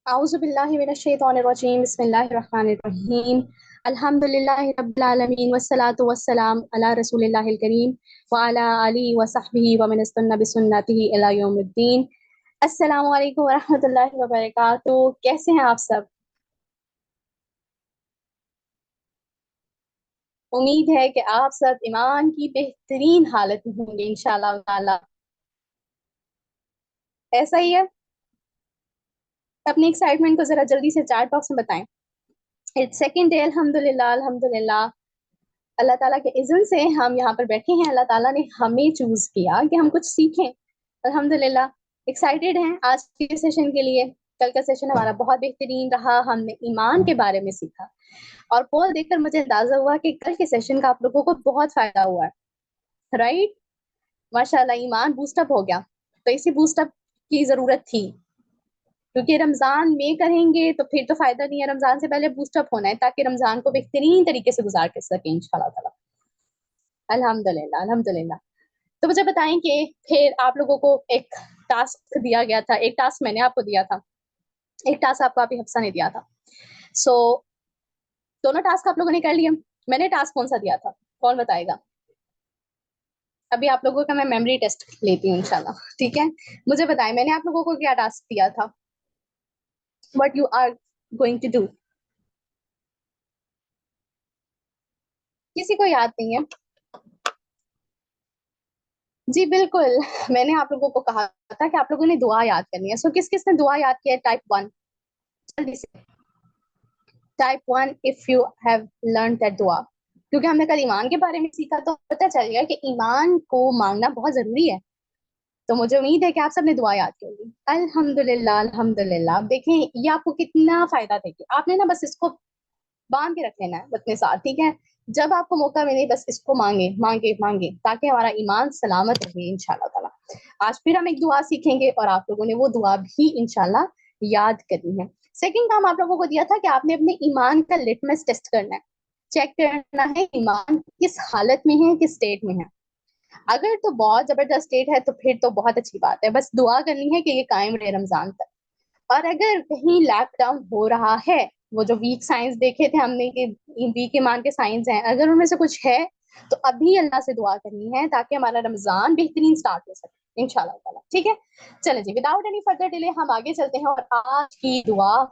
औज़ु बिल्लाहि मिनश्शैतानिर्रजीम बिस्मिल्लाहिर्रहमानिर्रहीम अल्हम्दुलिल्लाहि रब्बिल आलमीन वस्सलातु वस्सलाम अला रसूलिल्लाहिल करीम व अला आलिहि व सहबिहि व मन इस्तन्ना बिसुन्नतिहि इला यौमिद्दीन। अस्सलामु अलैकुम व रहमतुल्लाहि व बरकातुहू। कैसे हैं आप सब? उम्मीद है कि आप सब ईमान की बेहतरीन हालत में होंगे इंशाअल्लाह ताला। ऐसा ही है। अपनी एक्साइटमेंट को जरा जल्दी से चैट बॉक्स में बताएं। इट्स सेकंड डे, अल्हम्दुलिल्लाह अल्हम्दुलिल्लाह। अल्लाह ताला के इज़्न से हम यहाँ पर बैठे हैं। अल्लाह ताला ने हमें चूज किया कि हम कुछ सीखें। अल्हम्दुलिल्लाह एक्साइटेड हैं आज के सेशन के लिए। कल का सेशन हमारा बहुत बेहतरीन रहा। हमने ईमान के बारे में सीखा और पोल देखकर मुझे अंदाजा हुआ कि कल के सेशन का आप लोगों को बहुत फायदा हुआ है। राइट, माशाल्लाह ईमान बूस्टअप हो गया। तो इसी बूस्टअप की जरूरत थी, क्योंकि रमजान में करेंगे तो फिर तो फायदा नहीं है। रमजान से पहले बूस्टअप होना है ताकि रमजान को बेहतरीन तरीके से गुजार कर सके इंशाल्लाह ताला। अल्हम्दुलिल्लाह अल्हम्दुलिल्लाह। तो मुझे बताएं कि फिर आप लोगों को एक टास्क दिया गया था। एक टास्क मैंने आपको दिया था, एक टास्क आपको अभी हफ्सा ने दिया था। सो दोनों टास्क आप लोगों ने कर लिए। मैंने टास्क कौन सा दिया था, कौन बताएगा? अभी आप लोगों का मैं मेमोरी टेस्ट लेती हूँ इंशाल्लाह, ठीक है। मुझे बताएं मैंने आप लोगों को क्या टास्क दिया था, what you are going to do. किसी को याद नहीं है? जी बिल्कुल। मैंने आप लोगों को कहा था कि आप लोगों ने दुआ याद करनी है। सो किस किस ने दुआ याद किया है? टाइप वन, जल्दी से। Type one if you have learn that दुआ। क्योंकि हमने कल ईमान के बारे में सीखा तो पता चल गया कि ईमान को मांगना बहुत जरूरी है। तो मुझे उम्मीद है कि आप सबने दुआ याद की होगी। अल्हम्दुलिल्लाह अल्हम्दुलिल्लाह। अब देखें ये आपको कितना फायदा देगी। आपने ना बस इसको बांध के रख लेना है अपने साथ, ठीक है। जब आपको मौका मिले बस इसको मांगे मांगे मांगे ताकि हमारा ईमान सलामत रहे इंशाल्लाह ताला। आज फिर हम एक दुआ सीखेंगे और आप लोगों ने वो दुआ भी इंशाल्लाह याद करनी है। सेकंड काम आप लोगों को दिया था कि आपने अपने ईमान का लिटमस टेस्ट करना है। चेक करना है ईमान किस हालत में है, किस स्टेट में है। अगर तो बहुत जबरदस्त स्टेट है तो फिर तो बहुत अच्छी बात है। बस दुआ करनी है कि ये कायम रहे रमजान तक। और अगर कहीं लैप डाउन हो रहा है, वो जो वीक साइंस देखे थे हमने कि वीक ईमान के साइंस हैं, अगर उनमें से कुछ है तो अभी अल्लाह से दुआ करनी है ताकि हमारा रमजान बेहतरीन स्टार्ट हो सके इंशाल्लाह ताला, ठीक है। चले जी, विदाउट एनी फर्दर डिले हम आगे चलते हैं। और आज की दुआ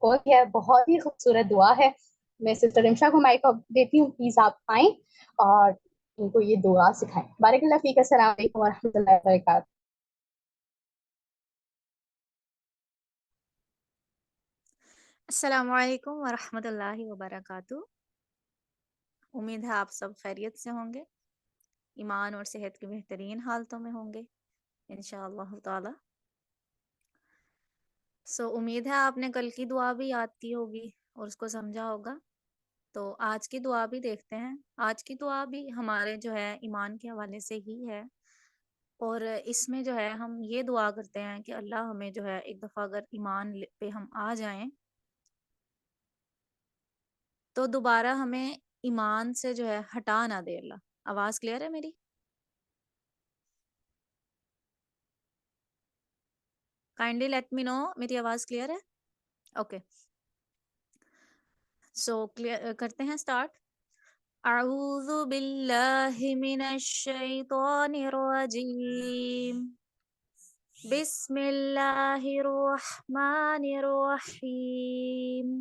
कौन है? बहुत ही खूबसूरत दुआ है। मैं सिस्टर रिमशा को माइक देती हूँ, प्लीज आप आए और उनको ये दुआ सिखाएं। बारिकल्लाह फीक। अस्सलाम वालेकुम व रहमतुल्लाहि व बरकातहू। अस्सलामु अलैकुम वरहमतुल्लाहि वबरकातुहू। उम्मीद है आप सब खैरियत से होंगे, ईमान और सेहत की बेहतरीन हालतों में होंगे इंशाअल्लाह ताला। उम्मीद है आपने कल की दुआ भी याद की होगी और उसको समझा होगा। तो आज की दुआ भी देखते हैं। आज की दुआ भी हमारे जो है ईमान के हवाले से ही है। और इसमें जो है हम ये दुआ करते हैं कि अल्लाह हमें जो है एक दफ़ा अगर ईमान पे हम आ जाएं तो दोबारा हमें ईमान से जो है हटा ना दे अल्लाह। आवाज़ क्लियर है मेरी? काइंडली लेट मी नो मेरी आवाज़ क्लियर है? ओके। क्लियर करते हैं स्टार्ट। अऊज़ु बिल्लाहि मिनश शैतानिर रजीम। बिस्मिल्लाहिर रहमानिर रहीम।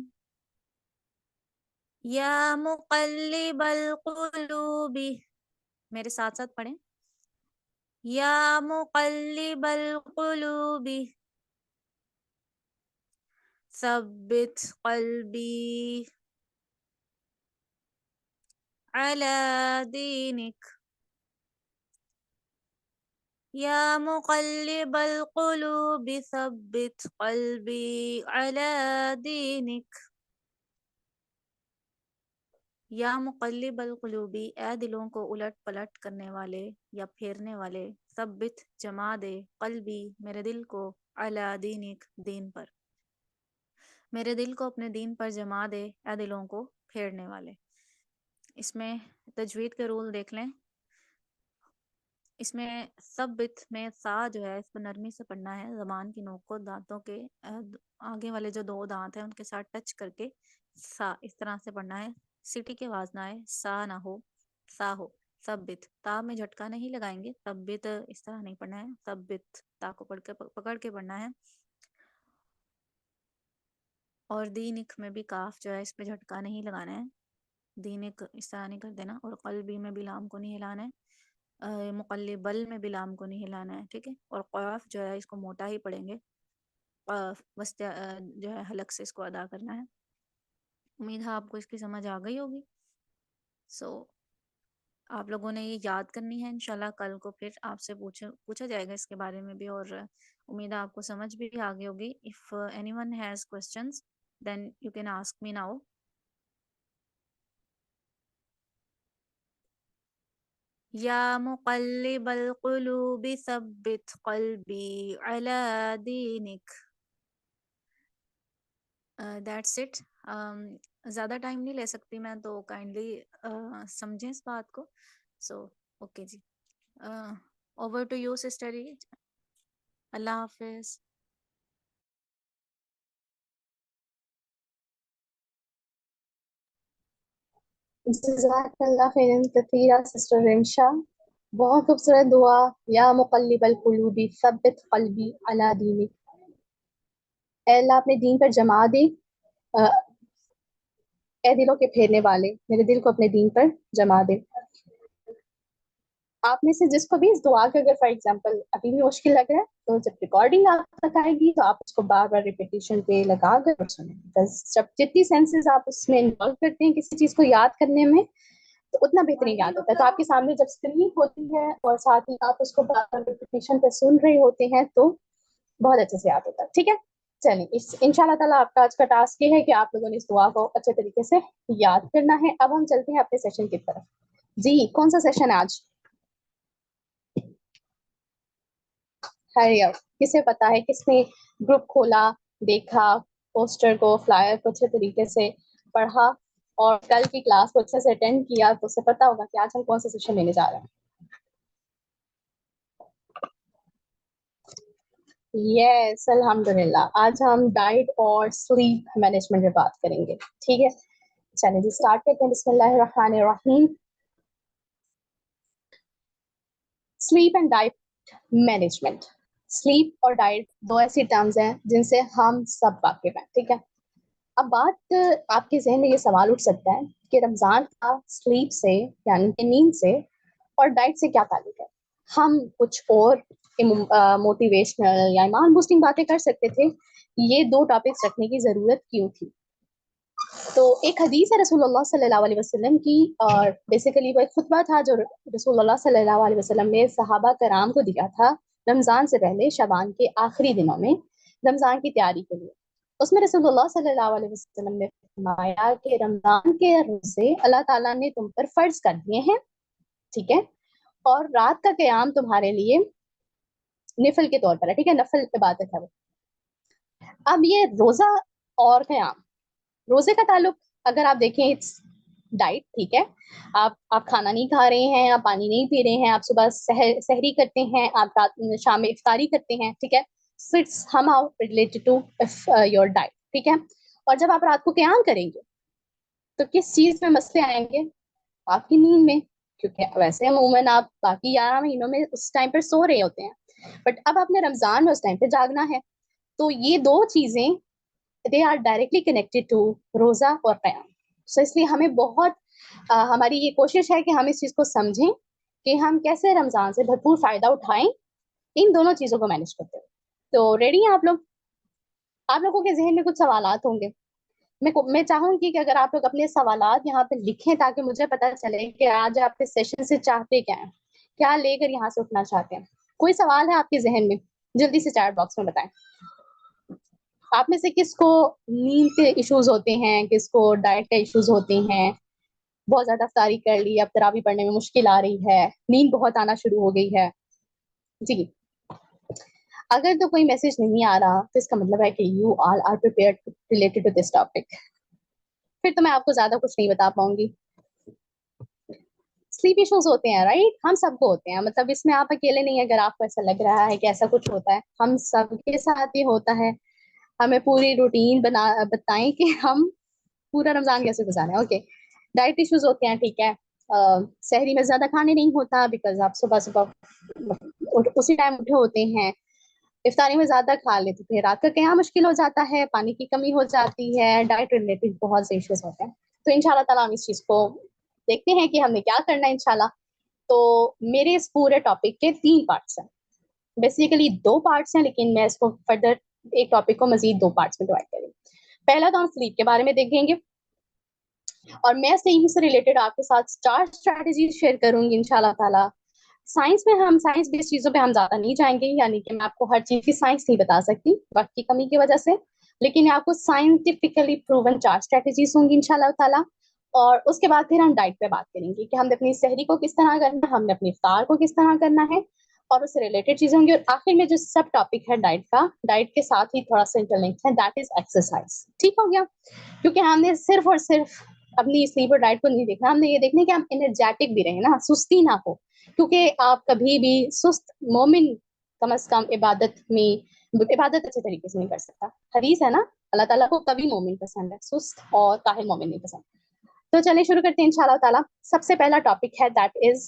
या मुक़ल्लिबल क़ुलूबि। मेरे साथ साथ पढ़ें। या मुक़ल्लिबल क़ुलूबि सब्बित क़ल्बी अला दीनिक। या मुक़ल्लिबल क़ुलूबि सब्बित क़ल्बी अला दीनिक। या मुक़ल्लिबल क़ुलूबि, ए दिलों को उलट पलट करने वाले या फेरने वाले, सब्बित जमा दे, क़ल्बी मेरे दिल को, अला दीनिक दीन पर, मेरे दिल को अपने दीन पर जमा दे, ए दिलों को फेरने वाले। इसमें तजवीद के रूल देख लें। इसमें सब्बित में सा जो है इसको नरमी से पढ़ना है, ज़बान की नोक को दांतों के आगे वाले जो 2 दांत हैं उनके साथ टच करके सा इस तरह से पढ़ना है। सीटी की आवाज ना आए, सा ना हो, सा हो। सब्बित, ता में झटका नहीं लगाएंगे, सब्बित इस तरह नहीं पढ़ना है, सब्बित ता को पकड़ के पढ़ना है। और दीनिक में भी काफ जो है इस पे झटका नहीं लगाना है, दीनिक इस तरह नहीं कर देना। और कल्बी में भी लाम को नहीं हिलाना है, मुकल्लिबल में भी लाम को नहीं हिलाना है, ठीक है। और क़ाफ जो है इसको मोटा ही पढ़ेंगे, क़ाफ जो है हलक से इसको अदा करना है। उम्मीद है आपको इसकी समझ आ गई होगी। सो आप लोगों ने ये याद करनी है, इंशाल्लाह कल को फिर आपसे पूछा जाएगा इसके बारे में भी, और उम्मीद है आपको समझ भी आ गई होगी। If anyone has questions then you can ask me now. या मुक़ल्लिबल क़ुलूबि सब्बित क़ल्बी अला दीनिक। That's it. ज़्यादा टाइम नहीं ले सकती मैं, तो काइंडली समझें इस बात को। सो ओके जी, ओवर टू यू सिस्टर। अल्लाह हाफिज़। जज़ाकल्लाह खैरन कसीरा सिस्टर रिंशा, बहुत खूबसूरत दुआ। या मुक़ल्लिबल क़ुलूबि सब्बित क़ल्बी अला दीनिक। ऐ अल्लाह अपने दीन पर जमा दे, ऐ दिलों के फेरने वाले मेरे दिल को अपने दीन पर जमा दे। आप में से जिसको भी इस दुआ के अगर फॉर एग्जांपल अभी भी मुश्किल लग रहा है, तो जब रिकॉर्डिंग आप तक आएगी तो आप उसको बार-बार रिपीटिशन पे लगा कर सुनें। बिकॉज़ जब जितनी सेंसेस आप उसमें इन्वॉल्व करते हैं किसी चीज़ को याद करने में, तो उतना बेहतरीन याद होता है। तो आपके सामने जब स्क्रीन होती है और साथ ही आप उसको बार-बार रिपीटिशन पे सुन रहे होते हैं, तो बहुत अच्छे से याद होता है। ठीक है? चलिए, इंशाल्लाह ताला आपका आज का टास्क ये है कि आप लोगों ने इस दुआ को अच्छे तरीके से याद करना है। अब हम चलते हैं अपने सेशन की तरफ। जी, कौन-सा सेशन है आज? हरी अप, किसे पता है, किसने ग्रुप खोला, देखा, पोस्टर को, फ्लायर को अच्छे तरीके से पढ़ा और कल की क्लास को अच्छे से अटेंड किया, तो उसे पता होगा कि आज हम कौन सा सेशन लेने जा रहे हैं। यस, अल्हम्दुलिल्लाह। आज हम डाइट और स्लीप मैनेजमेंट पे बात करेंगे। ठीक है, चलिए जी स्टार्ट करते हैं। बिस्मिल्लाहिर्रहमानिर्रहीम। Sleep and diet management. Sleep और डाइट दो ऐसी टर्म्स हैं जिनसे हम सब वाकिफ हैं। ठीक है, अब बात आपके जहन में ये सवाल उठ सकता है कि रमज़ान का स्लीप से यानी कि नींद से और डाइट से क्या ताल्लुक है? हम कुछ और मोटिवेशनल या ईमान बूस्टिंग बातें कर सकते थे, ये 2 टॉपिक्स रखने की ज़रूरत क्यों थी? तो एक हदीस है रसूलुल्लाह सल्लल्लाहु अलैहि वसल्लम की, और बेसिकली वो एक खुतबा था जो रसूलुल्लाह सल्लल्लाहु अलैहि वसल्लम ने सहाबा कराम को दिया था रमज़ान से पहले, शबान के आखिरी दिनों में रमज़ान की तैयारी के लिए। उसमें रसूलुल्लाह सल्लल्लाहु अलैहि वसल्लम ने फरमाया कि रमज़ान के रोज़े अल्लाह ताला ने तुम पर फ़र्ज़ कर दिए हैं, ठीक है? और रात का क़याम तुम्हारे लिए निफ़ल के तौर पर है, ठीक है? नफ़ल इबादत है वो। अब ये रोज़ा और क़याम, रोज़े का ताल्लुक अगर आप देखें इट्स डाइट, ठीक है? आप खाना नहीं खा रहे हैं, आप पानी नहीं पी रहे हैं, आप सुबह सहरी करते हैं, आप रात में शाम में इफ्तारी करते हैं, ठीक है? So it's somehow related to your diet, ठीक है? और जब आप रात को क़याम करेंगे, तो किस चीज़ में मसले आएँगे? आपकी नींद में, क्योंकि वैसे अमूमन आप बाकी 11 महीनों में उस टाइम पर सो रहे होते हैं, बट अब आपने रमज़ान में उस टाइम पे जागना है। तो ये 2 चीज़ें they are directly connected to रोज़ा और क़याम। सो इसलिए हमें बहुत हमारी ये कोशिश है कि हम इस चीज़ को समझें कि हम कैसे रमज़ान से भरपूर फ़ायदा उठाएँ, इन दोनों चीज़ों को मैनेज करते हुए। तो रेडी हैं आप लोग? आप लोगों के ज़हन में कुछ सवालात होंगे। मैं चाहूँगी कि अगर आप लोग अपने सवालात यहाँ पे लिखें, ताकि मुझे पता चले कि आज आप इस सेशन से चाहते क्या हैं? क्या लेकर यहाँ से उठना चाहते हैं? कोई सवाल है आपके ज़हन में? जल्दी से चैट बॉक्स में बताएँ। आप में से किसको नींद के इश्यूज़ होते हैं, किसको डाइट के इश्यूज़ होते हैं? बहुत ज़्यादा इफ्तारी कर ली, अब तरावी पढ़ने में मुश्किल आ रही है, नींद बहुत आना शुरू हो गई है। जी, अगर तो कोई मैसेज नहीं आ रहा, तो इसका मतलब है कि you all are prepared related to this topic. फिर तो मैं आपको ज़्यादा कुछ नहीं बता पाऊँगी। स्लीप इश्यूज होते हैं, राइट? हम सबको होते हैं, मतलब इसमें आप अकेले नहीं है। अगर आपको ऐसा लग रहा है कि ऐसा कुछ होता है, हम सबके साथ ही होता है। हमें पूरी रूटीन बना बताएं कि हम पूरा रमजान कैसे गुजारें। ओके, डाइट इश्यूज होते हैं, ठीक है। सहरी में ज्यादा खाने नहीं होता बिकॉज आप सुबह सुबह उसी टाइम उठे होते हैं। इफ्तारी में ज्यादा खा लेते थे, रात का क्या मुश्किल हो जाता है, पानी की कमी हो जाती है, डाइट रिलेटेड बहुत से इश्यूज होते हैं। तो इंशाल्लाह ताला हम इस चीज को देखते हैं कि हमने क्या करना है इंशाल्लाह। तो मेरे इस पूरे टॉपिक के 3 पार्ट्स हैं, बेसिकली 2 पार्ट्स हैं, लेकिन मैं इसको फर्दर एक टॉपिक को मजीद 2 पार्ट्स में डिवाइड करेंगे। पहला तो हम स्लीप के बारे में देखेंगे, और मैं स्लीप से रिलेटेड आपके साथ 4 स्ट्रैटेजीज शेयर करूंगी इंशाल्लाह ताला। साइंस में हम साइंस बेस्ड चीजों पे हम ज्यादा नहीं जाएंगे, यानी कि मैं आपको हर चीज की साइंस नहीं बता सकती वक्त की कमी की वजह से, लेकिन आपको साइंटिफिकली प्रूवन 4 स्ट्रैटेजीज होंगी इंशाल्लाह ताला। और उसके बाद फिर हम डाइट पे बात करेंगे कि हमने अपनी सहरी को किस तरह करना है, हमने अपनी इफ्तार को किस तरह करना है, और उससे रिलेटेड चीजें होंगी। और आखिर में जो सब टॉपिक है डाइट का, डाइट के साथ ही थोड़ा सा इंटरलिंक है, दैट इज एक्सरसाइज। ठीक हो गया? क्योंकि हमने सिर्फ और सिर्फ अपनी स्लीप और डाइट को नहीं देखना, हमने ये देखना है कि हम एनर्जेटिक भी रहे ना, सुस्ती ना हो। क्योंकि आप कभी भी सुस्त मोमिन कम से कम इबादत अच्छे तरीके से नहीं कर सकता। हदीस है ना, अल्लाह ताला को कभी मोमिन पसंद है, सुस्त और काहिल मोमिन नहीं पसंद। तो चलिए शुरू करते हैं इंशाल्लाह ताला। सबसे पहला टॉपिक है that is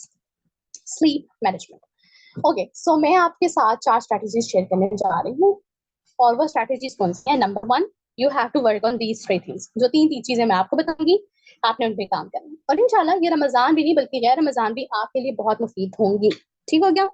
sleep management. Okay, so मैं आपके साथ 4 स्ट्रैटेजीज शेयर करने जा रही हूँ, और वो स्ट्रैटेजीज कौन सी है? Number 1, you have to work on these 3 things. जो तीन चीजें मैं आपको बताऊंगी, आपने उन पे काम करना है। और इंशाल्लाह ये रमजान भी नहीं बल्कि गैर रमजान भी आपके लिए बहुत मुफीद होंगी। ठीक हो गया?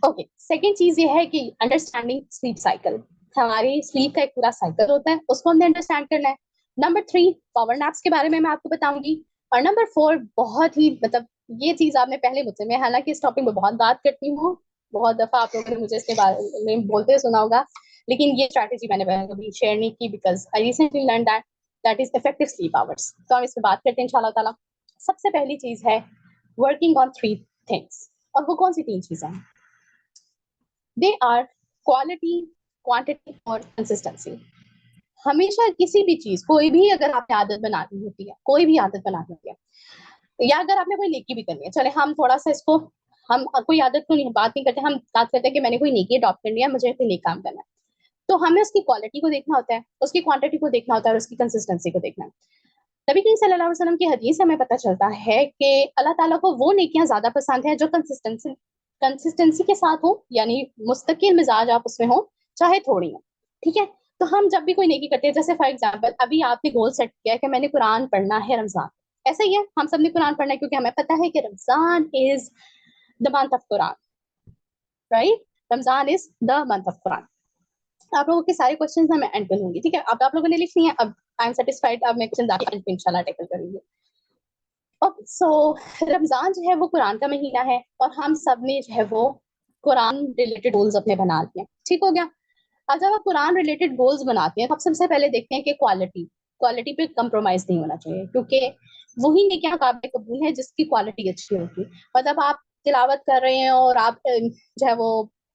ओके, सेकेंड चीज ये है कि अंडरस्टैंडिंग स्लीप साइकिल। हमारी स्लीप का एक पूरा साइकिल होता है, उसको हमने अंडरस्टैंड करना है। नंबर 3, पावर नैप्स के बारे में मैं आपको बताऊंगी। और नंबर 4, बहुत ही मतलब ये चीज आपने पहले मुझसे, मैं हालांकि इस टॉपिक में बहुत बात करती हूँ, बहुत दफा आप लोगों ने मुझे इसके बारे में बोलते सुना होगा, लेकिन ये स्ट्रैटेजी मैंने कभी शेयर नहीं की because I recently learn that is effective sleep hours. तो हम इस पर बात करते हैं इंशाल्लाह ताला। सबसे पहली चीज है वर्किंग ऑन 3 थिंग्स। और वो कौन सी 3 चीजें हैं? दे आर क्वालिटी, क्वांटिटी और कंसिस्टेंसी। हमेशा किसी भी चीज, कोई भी अगर आपने आदत बनानी होती है, कोई भी आदत बनानी होती है, या अगर आपने कोई नेकी भी करनी है, चले हम थोड़ा सा इसको, हम कोई आदत को नहीं बात नहीं करते, हम बात करते हैं कि मैंने कोई नेकी अडॉप्ट करनी है, मुझे कोई नेक काम करना है। तो हमें उसकी क्वालिटी को देखना होता है, उसकी क्वांटिटी को देखना होता है, और उसकी कंसिस्टेंसी को देखना है। नबी करीम सल्लल्लाहु अलैहि वसल्लम की हदीस से हमें पता चलता है कि अल्लाह ताला को वो नेकियां ज्यादा पसंद है जो कंसिस्टेंसी के साथ हो, यानी मुस्तकिल मिजाज आप उसमें हो, चाहे थोड़ी हो। ठीक है? तो हम जब भी कोई नेकी करते हैं, जैसे फॉर एग्जाम्पल अभी आपने गोल सेट किया है कि मैंने कुरान पढ़ना है रमजान, ऐसा ही है, हम सब ने कुरान पढ़ना है क्योंकि हमें पता है कि Ramzan is the month of Quran, right? Ramzan is the month of Quran. आप लोगों के सारे क्वेश्चंस ना मैं एंड पे लूंगी, ठीक है? अब आप लोगों ने लिख लिए हैं, अब आई एम सेटिस्फाइड, अब मैं क्वेश्चन आके एंड पे इंशाल्लाह टैकल करूंगी। ओके, सो रमजान जो है वो कुरान का महीना है, और हम सब ने जो है वो कुरान रिलेटेड गोल्स अपने बना लिए हैं। ठीक हो गया? अब जब आप कुरान रिलेटेड गोल्स बनाते हैं तो आप सबसे पहले देखते हैं कि क्वालिटी, क्वालिटी पे कंप्रोमाइज नहीं होना चाहिए, क्योंकि वही ने क्या काबिल कबूल है जिसकी क्वालिटी अच्छी होगी। मतलब आप तिलावत कर रहे हैं और आप जो है वो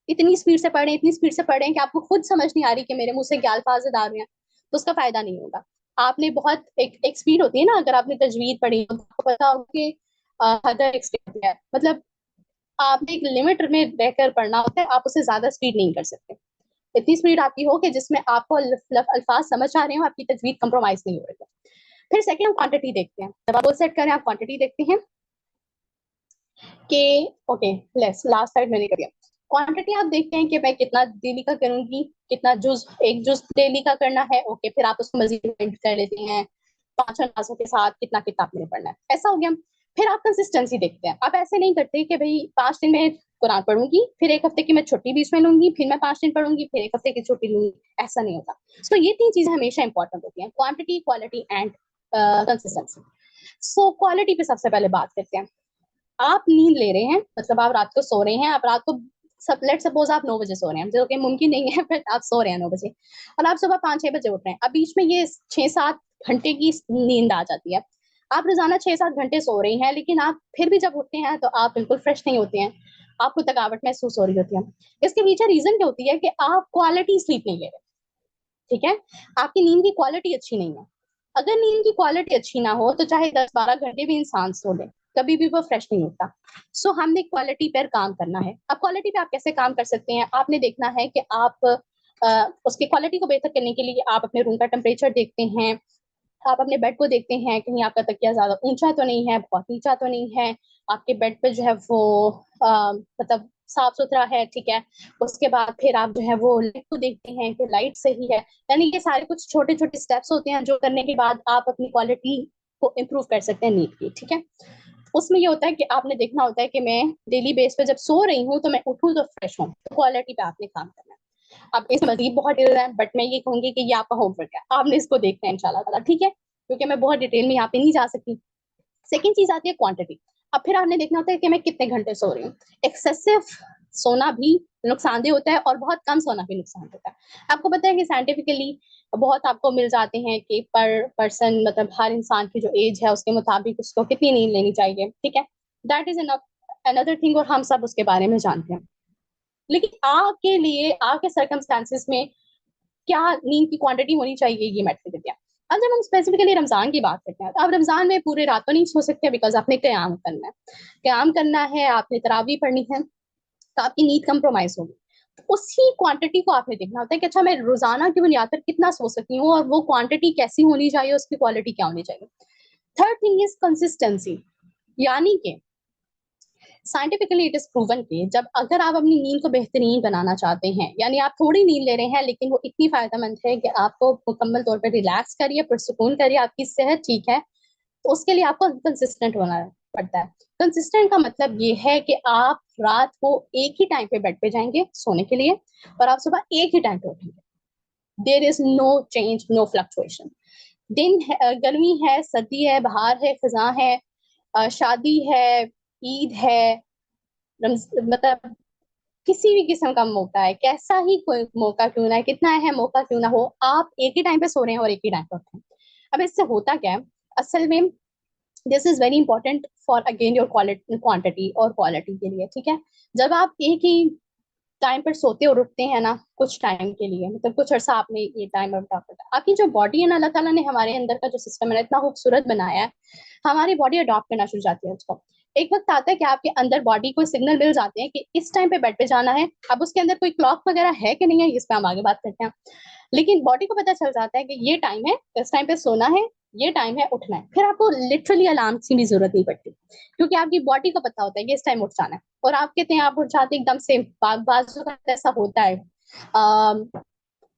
इतनी स्पीड से पढ़ रहे हैं, इतनी स्पीड से पढ़ रहे हैं कि आपको खुद समझ नहीं आ रही कि मेरे मुंह से क्या अल्फाज अदा रहे हैं, तो उसका फायदा नहीं होगा। आपने बहुत एक स्पीड होती है ना, अगर आपने तजवीद पढ़ी तो आपको पता होगा कि हदर एक स्पीड है, मतलब आपने एक लिमिट में रहकर पढ़ना होता है, आप उससे ज्यादा स्पीड नहीं कर सकते। इतनी स्पीड आपकी हो कि जिसमें आपको अल्फाज समझ आ रहे हो, आपकी तजवीद कंप्रोमाइज नहीं हो रही है। फिर सेकंड हम क्वांटिटी देखते हैं, जब आप गोल सेट करें आप क्वांटिटी देखते हैं कि ओके, लास्ट साइड मैंने कर दिया। क्वांटिटी आप देखते हैं कि मैं कितना डेली का करूंगी, कितना जुज, एक जुज डेली का करना है। ओके, फिर आप उसको मजीद कर लेते हैं 5 नमाजों के साथ कितना कितना आपने पढ़ना है, ऐसा हो गया। फिर आप कंसिस्टेंसी देखते हैं, आप ऐसे नहीं करते कि भाई 5 दिन में कुरान पढ़ूंगी, फिर एक हफ्ते की मैं छुट्टी बीच में लूंगी, फिर मैं 5 दिन पढ़ूंगी, फिर एक हफ्ते की छुट्टी लूंगी, ऐसा नहीं होता। सो ये 3 चीजें हमेशा इंपॉर्टेंट होती हैं, quantity, quality and consistency. So quality पे सबसे पहले बात करते हैं। आप नींद ले रहे हैं, मतलब आप रात को सो रहे हैं, आप रात को सब लेट सपोज आप 9 बजे सो रहे हैं, जो कि मुमकिन नहीं है, बट आप सो रहे हैं 9 बजे, और आप सुबह 5-6 बजे उठ रहे हैं। अब बीच में ये 6-7 घंटे की नींद आ जाती है। आप रोजाना 6-7 घंटे सो रहे हैं, लेकिन आप फिर भी जब उठते हैं तो आप बिल्कुल फ्रेश नहीं होते हैं, आपको थकावट महसूस हो रही होती है। इसके पीछे रीजन क्या होती है कि आप क्वालिटी स्लीप नहीं ले रहे। ठीक है? आपकी नींद की क्वालिटी अच्छी नहीं है। अगर नींद की क्वालिटी अच्छी ना हो तो चाहे 10-12 घंटे भी इंसान सो ले, कभी भी वो फ्रेश नहीं होता। सो हमने क्वालिटी पर काम करना है। अब क्वालिटी पे आप कैसे काम कर सकते हैं, आपने देखना है कि आप उसकी क्वालिटी को बेहतर करने के लिए आप अपने रूम का टेम्परेचर देखते हैं, आप अपने बेड को देखते हैं कहीं आपका तकिया ज्यादा ऊंचा तो नहीं है, बहुत नीचा तो नहीं है, आपके बेड पे जो है वो मतलब साफ सुथरा है, ठीक है। उसके बाद फिर आप जो है वो लाइट को देखते हैं कि लाइट सही है। यानी ये सारे कुछ छोटे छोटे स्टेप्स होते हैं जो करने के बाद आप अपनी क्वालिटी को इम्प्रूव कर सकते हैं नींद की, ठीक है। उसमें ये होता है कि आपने देखना होता है कि मैं डेली बेस पे जब सो रही हूँ तो मैं उठूँ तो फ्रेश हूँ, तो क्वालिटी पे आपने काम करना है। अब इसमें मजीद बहुत डिटेल है, बट मैं ये कहूंगी कि ये आपका होमवर्क है, आपने इसको देखना है इंशाल्लाह ताला, ठीक है, क्योंकि मैं बहुत डिटेल में यहाँ पे नहीं जा सकती। सेकेंड चीज आती है क्वांटिटी। अब फिर आपने देखना होता है कि मैं कितने घंटे सो रही हूँ। एक्सेसिव सोना भी नुकसानदेह होता है और बहुत कम सोना भी नुकसान होता है। आपको पता है कि साइंटिफिकली बहुत आपको मिल जाते हैं कि पर पर्सन मतलब हर इंसान की जो एज है उसके मुताबिक उसको कितनी नींद लेनी चाहिए, ठीक है। दैट इज अनदर थिंग, और हम सब उसके बारे में जानते हैं। लेकिन आपके लिए आपके सर्कमस्टांसिस में क्या नींद की क्वांटिटी होनी चाहिए ये मैटर करती है। अब जब हम स्पेसिफिकली रमजान की बात करते हैं तो आप रमजान में पूरे रात तो नहीं सो सकते, बिकॉज आपने क्याम करना है, क्याम करना है, आपने तरावी पढ़नी है, तो आपकी नींद कंप्रोमाइज होगी। तो उसी क्वांटिटी को आपने देखना होता है कि अच्छा मैं रोजाना की बुनियाद पर कितना सो सकती हूँ, और वो क्वांटिटी कैसी होनी चाहिए, उसकी क्वालिटी क्या होनी चाहिए। थर्ड थिंग इज कंसिस्टेंसी, यानी कि साइंटिफिकली इट इज प्रूवन कि जब अगर आप अपनी नींद को बेहतरीन बनाना चाहते हैं, यानी आप थोड़ी नींद ले रहे हैं लेकिन वो इतनी फायदेमंद है कि आपको मुकम्मल तौर पर रिलैक्स करिए, पुरसुकून करिए, आपकी सेहत ठीक है, तो उसके लिए आपको कंसिस्टेंट होना पड़ता है। कंसिस्टेंट का मतलब ये है कि आप रात को एक ही टाइम पे बेड पे जाएंगे सोने के लिए, और आप सुबह एक ही टाइम पे उठेंगे। There is no change, no fluctuation. दिन है, गर्मी है, सर्दी है, बाहर है, खजा है, शादी है, ईद है, मतलब किसी भी किस्म का मौका है, कैसा ही कोई मौका क्यों ना है, कितना है मौका क्यों ना हो, आप एक ही टाइम पे सो रहे हैं और एक ही टाइम पे उठ रहे हैं। अब इससे होता क्या है असल में, this is very important for again your quality, quantity और क्वालिटी के लिए, ठीक है। जब आप एक ही टाइम पर सोते और उठते हैं ना कुछ टाइम के लिए, मतलब कुछ अर्सा आपने ये टाइम अडॉप्ट करता, आपकी जो बॉडी है ना, अल्लाह ताला ने हमारे अंदर का जो सिस्टम है ना इतना खूबसूरत बनाया है, हमारी बॉडी अडॉप्ट करना शुरू जाती है उसको। एक वक्त आता है कि आपके अंदर बॉडी को सिग्नल मिल जाते हैं कि इस टाइम पे बेड पे जाना है। अब उसके अंदर कोई क्लॉक वगैरह है कि नहीं है इस पे हम आगे बात करते हैं, लेकिन बॉडी को पता चल जाता है कि ये टाइम है, इस टाइम पे सोना है, ये टाइम है उठना है। फिर आपको लिटरली अलार्म की भी जरूरत नहीं पड़ती, क्योंकि आपकी बॉडी को पता होता है कि इस टाइम उठ जाना है, और आप कहते हैं आप उठ जाते एकदम से। बाजू का ऐसा होता है,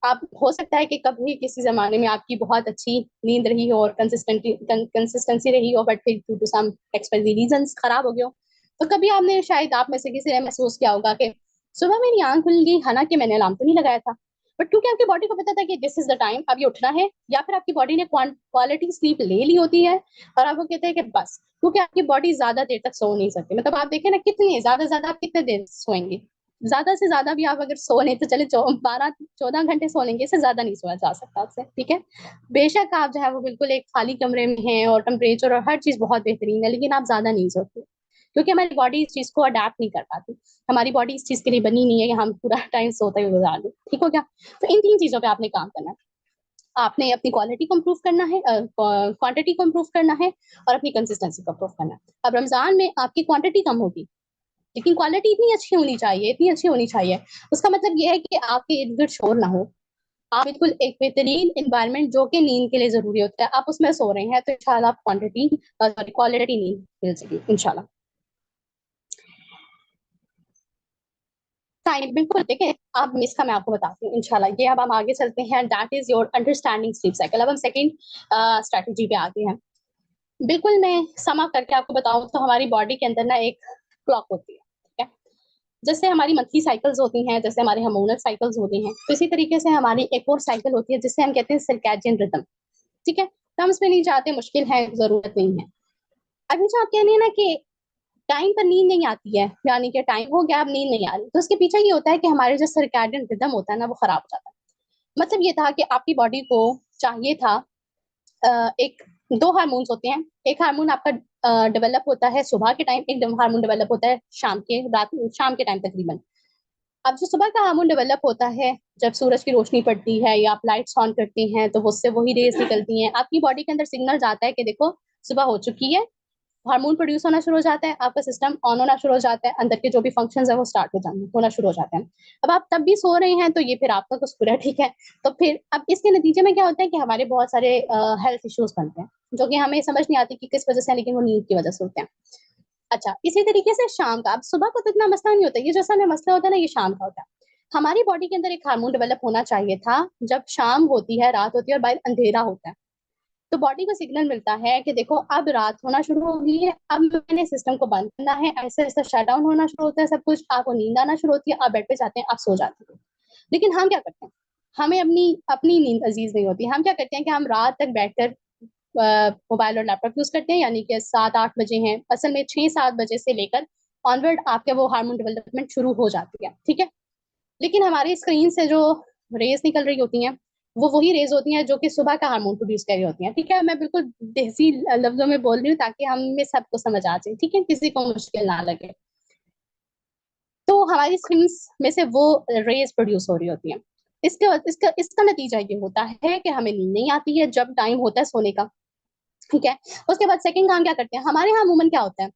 आप हो सकता है कि कभी किसी जमाने में आपकी बहुत अच्छी नींद रही हो और कंसिस्टेंसी रही हो, बट फिर due to some expiry reasons खराब हो गया हो। तो कभी आपने शायद आप में से किसी ने महसूस किया होगा कि सुबह मेरी आंख खुल गई, हालांकि मैंने अलार्म तो नहीं लगाया था, बट क्योंकि आपकी बॉडी को पता था कि दिस इज द टाइम, अभी उठना है, या फिर आपकी बॉडी ने क्वालिटी स्लीप ले ली होती है, और आप वो कहते हैं कि बस, क्योंकि आपकी बॉडी ज्यादा देर तक सो नहीं सकती। मतलब आप देखें ना, कितनी ज्यादा ज्यादा आप कितने देर सोएंगे, ज्यादा से ज्यादा भी आप अगर सो लें तो चले 12-14 घंटे सो लेंगे, इससे ज्यादा नहीं सोया जा सकता आपसे, ठीक है। बेशक आप जो है वो बिल्कुल एक खाली कमरे में हैं और टेम्परेचर और हर चीज बहुत बेहतरीन है, लेकिन आप ज्यादा नहीं सोते, क्योंकि हमारी बॉडी इस चीज को अडेप्ट नहीं कर पाती। हमारी बॉडी इस चीज के लिए बनी नहीं है कि हम पूरा टाइम सोते हुए गुजार दें, ठीक हो गया। तो इन तीन चीजों पे आपने काम करना है। आपने अपनी क्वालिटी को इम्प्रूव करना है, क्वांटिटी को इम्प्रूव करना है, और अपनी कंसिस्टेंसी को इम्प्रूव करना है। अब रमजान में आपकी क्वांटिटी कम होगी, लेकिन क्वालिटी इतनी अच्छी होनी चाहिए, इतनी अच्छी होनी चाहिए। उसका मतलब ये है कि आपके इर्द गिर्द शोर ना हो, आप बिल्कुल एक बेहतरीन एनवायरनमेंट जो कि नींद के लिए जरूरी होता है, आप उसमें सो रहे हैं, तो इंशाल्लाह आप क्वांटिटी सॉरी क्वालिटी नींद मिल सकेगी इंशाल्लाह। टाइम बिल्कुल देखिए, आप इसका मैं आपको बताती हूँ इंशाल्लाह। ये अब हम आगे चलते हैं, that is your understanding sleep cycle. अब हम सेकंड स्ट्रेटजी पे आते हैं। बिल्कुल मैं समा करके आपको बताऊं तो हमारी बॉडी के अंदर ना एक क्लॉक होती है, ठीक है। जैसे हमारी मंथली साइकिल्स होती हैं, जैसे हमारे हार्मोनल साइकिल्स होती हैं, तो इसी तरीके से हमारी एक और साइकिल होती है जिसे हम कहते हैं सर्कैडियन रिदम, ठीक है। तो हम इसमें नहीं जाते, मुश्किल है, जरूरत नहीं है। अभी जो आप कह रहे हैं ना कि टाइम पर नींद नहीं आती है, यानी कि टाइम हो गया अब नींद नहीं आ रही, तो उसके पीछे ये होता है कि हमारे जो सर्कैडियन रिदम होता है ना वो खराब हो जाता है। मतलब ये था कि आपकी बॉडी को चाहिए था, एक दो हार्मोन्स होते हैं, एक हार्मोन आपका डेवलप होता है सुबह के टाइम, एक हार्मोन डेवलप होता है शाम के रात शाम के टाइम तकरीबन। अब जो सुबह का हार्मोन डेवलप होता है जब सूरज की रोशनी पड़ती है या आप लाइट्स ऑन करती हैं, तो उससे वही रेज निकलती हैं, आपकी बॉडी के अंदर सिग्नल जाता है कि देखो सुबह हो चुकी है, हार्मोन प्रोड्यूस होना शुरू हो जाता है, आपका सिस्टम ऑन होना शुरू हो जाता है, अंदर के जो भी फंक्शंस है वो स्टार्ट होना शुरू हो जाते हैं। अब आप तब भी सो रहे हैं तो ये फिर आपका कसूर है, ठीक है। तो फिर अब इसके नतीजे में क्या होता है कि हमारे बहुत सारे हेल्थ इश्यूज बनते हैं, जो कि हमें समझ नहीं आती कि किस वजह से, लेकिन वो नींद की वजह से होते हैं। अच्छा, इसी तरीके से शाम का, अब सुबह को तो इतना मसला नहीं होता, ये जो समय मसला होता है ना, ये शाम का होता है। हमारी बॉडी के अंदर एक हार्मोन डेवलप होना चाहिए था जब शाम होती है, रात होती है और बाहर अंधेरा होता है, तो बॉडी को सिग्नल मिलता है कि देखो अब रात होना शुरू हो गई है, अब मैंने सिस्टम को बंद करना है, ऐसे ऐसे शट डाउन होना शुरू होता है सब कुछ, आपको नींद आना शुरू होती है, आप बेड पे जाते हैं, आप सो जाते हैं। लेकिन हम क्या करते हैं, हमें अपनी अपनी नींद अजीज नहीं होती, हम क्या करते हैं कि हम रात तक बैठकर मोबाइल और लैपटॉप यूज करते हैं, यानी कि 7-8 बजे हैं, असल में 6-7 बजे से लेकर ऑनवर्ड आपके वो हार्मोन डेवलपमेंट शुरू हो जाती है, ठीक है। लेकिन हमारी स्क्रीन से जो रेज निकल रही होती हैं, वो वही रेज होती हैं जो कि सुबह का हार्मोन प्रोड्यूस कर रही होती हैं, ठीक है। मैं बिल्कुल देसी लफ्जों में बोल रही हूँ ताकि हमें सबको समझ आ जाए, ठीक है, किसी को मुश्किल ना लगे। तो हमारी स्क्रीन में से वो रेज प्रोड्यूस हो रही होती हैं। इसका इसका नतीजा ये होता है कि हमें नींद नहीं आती है जब टाइम होता है सोने का, ठीक है। उसके बाद सेकंड काम क्या करते हैं, हमारे यहाँ अमूमन क्या होता है,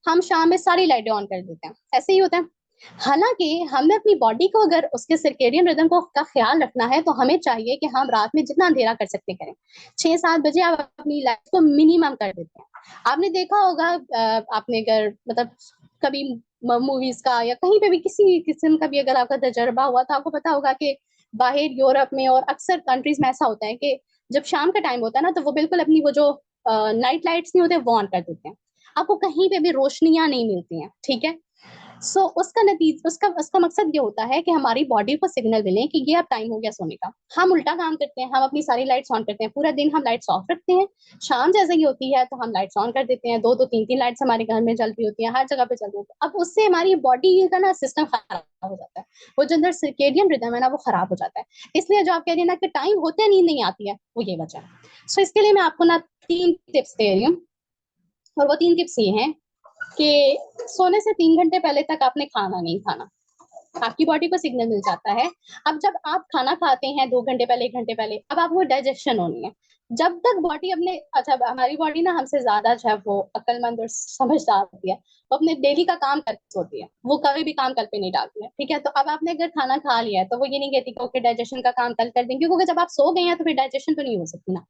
हम शाम में सारी लाइटें ऑन कर देते हैं, ऐसे ही होता है। हालांकि हमने अपनी बॉडी को अगर उसके सर्केडियन रिदम को का ख्याल रखना है तो हमें चाहिए कि हम रात में जितना अंधेरा कर सकते करें। 6-7 बजे आप अपनी लाइफ को मिनिमम कर देते हैं। आपने देखा होगा, आपने अगर मतलब कभी मूवीज का या कहीं पे भी किसी किस्म का भी अगर आपका तजर्बा हुआ तो आपको पता होगा कि बाहर यूरोप में और अक्सर कंट्रीज में ऐसा होता है कि जब शाम का टाइम होता है ना, तो वो बिल्कुल अपनी वो जो नाइट लाइट्स नहीं होते वो ऑन कर देते हैं, आपको कहीं पे भी रोशनियां नहीं मिलती हैं, ठीक है। उसका नतीजा, उसका उसका मकसद ये होता है कि हमारी बॉडी को सिग्नल मिले कि ये अब टाइम हो गया सोने का। हम उल्टा काम करते हैं, हम अपनी सारी लाइट्स ऑन करते हैं, पूरा दिन हम लाइट्स ऑफ रखते हैं, शाम जैसे ही होती है तो हम लाइट्स ऑन कर देते हैं, 2-2 3-3 लाइट्स हमारे घर में जलती होती हैं, हर जगह पे चलती होती है। अब उससे हमारी बॉडी का ना सिस्टम खराब हो जाता है, वो जो अंदर सर्केडियन रिदम है ना वो खराब हो जाता है। इसलिए जो आप कह रही है ना कि टाइम होते नींद नहीं आती है, वो ये वजह है। इसके लिए मैं आपको ना 3 टिप्स दे रही हूँ, और वो 3 टिप्स ये हैं कि सोने से 3 घंटे पहले तक आपने खाना नहीं खाना, आपकी बॉडी को सिग्नल मिल जाता है। अब जब आप खाना खाते हैं 2 घंटे पहले, 1 घंटे पहले, अब आपको डाइजेशन होनी है। जब तक बॉडी अपने, अच्छा हमारी बॉडी ना हमसे ज्यादा जो है वो अक्लमंद और समझदार होती है, वो अपने डेली का काम करके होती है, वो कभी भी काम कल पे नहीं डालती है, ठीक है। तो अब आपने अगर खाना खा लिया है तो वो ये नहीं कहती कि ओके डाइजेशन का काम कल कर देंगे, क्योंकि जब आप सो गए हैं तो फिर डाइजेशन तो नहीं हो सकती ना।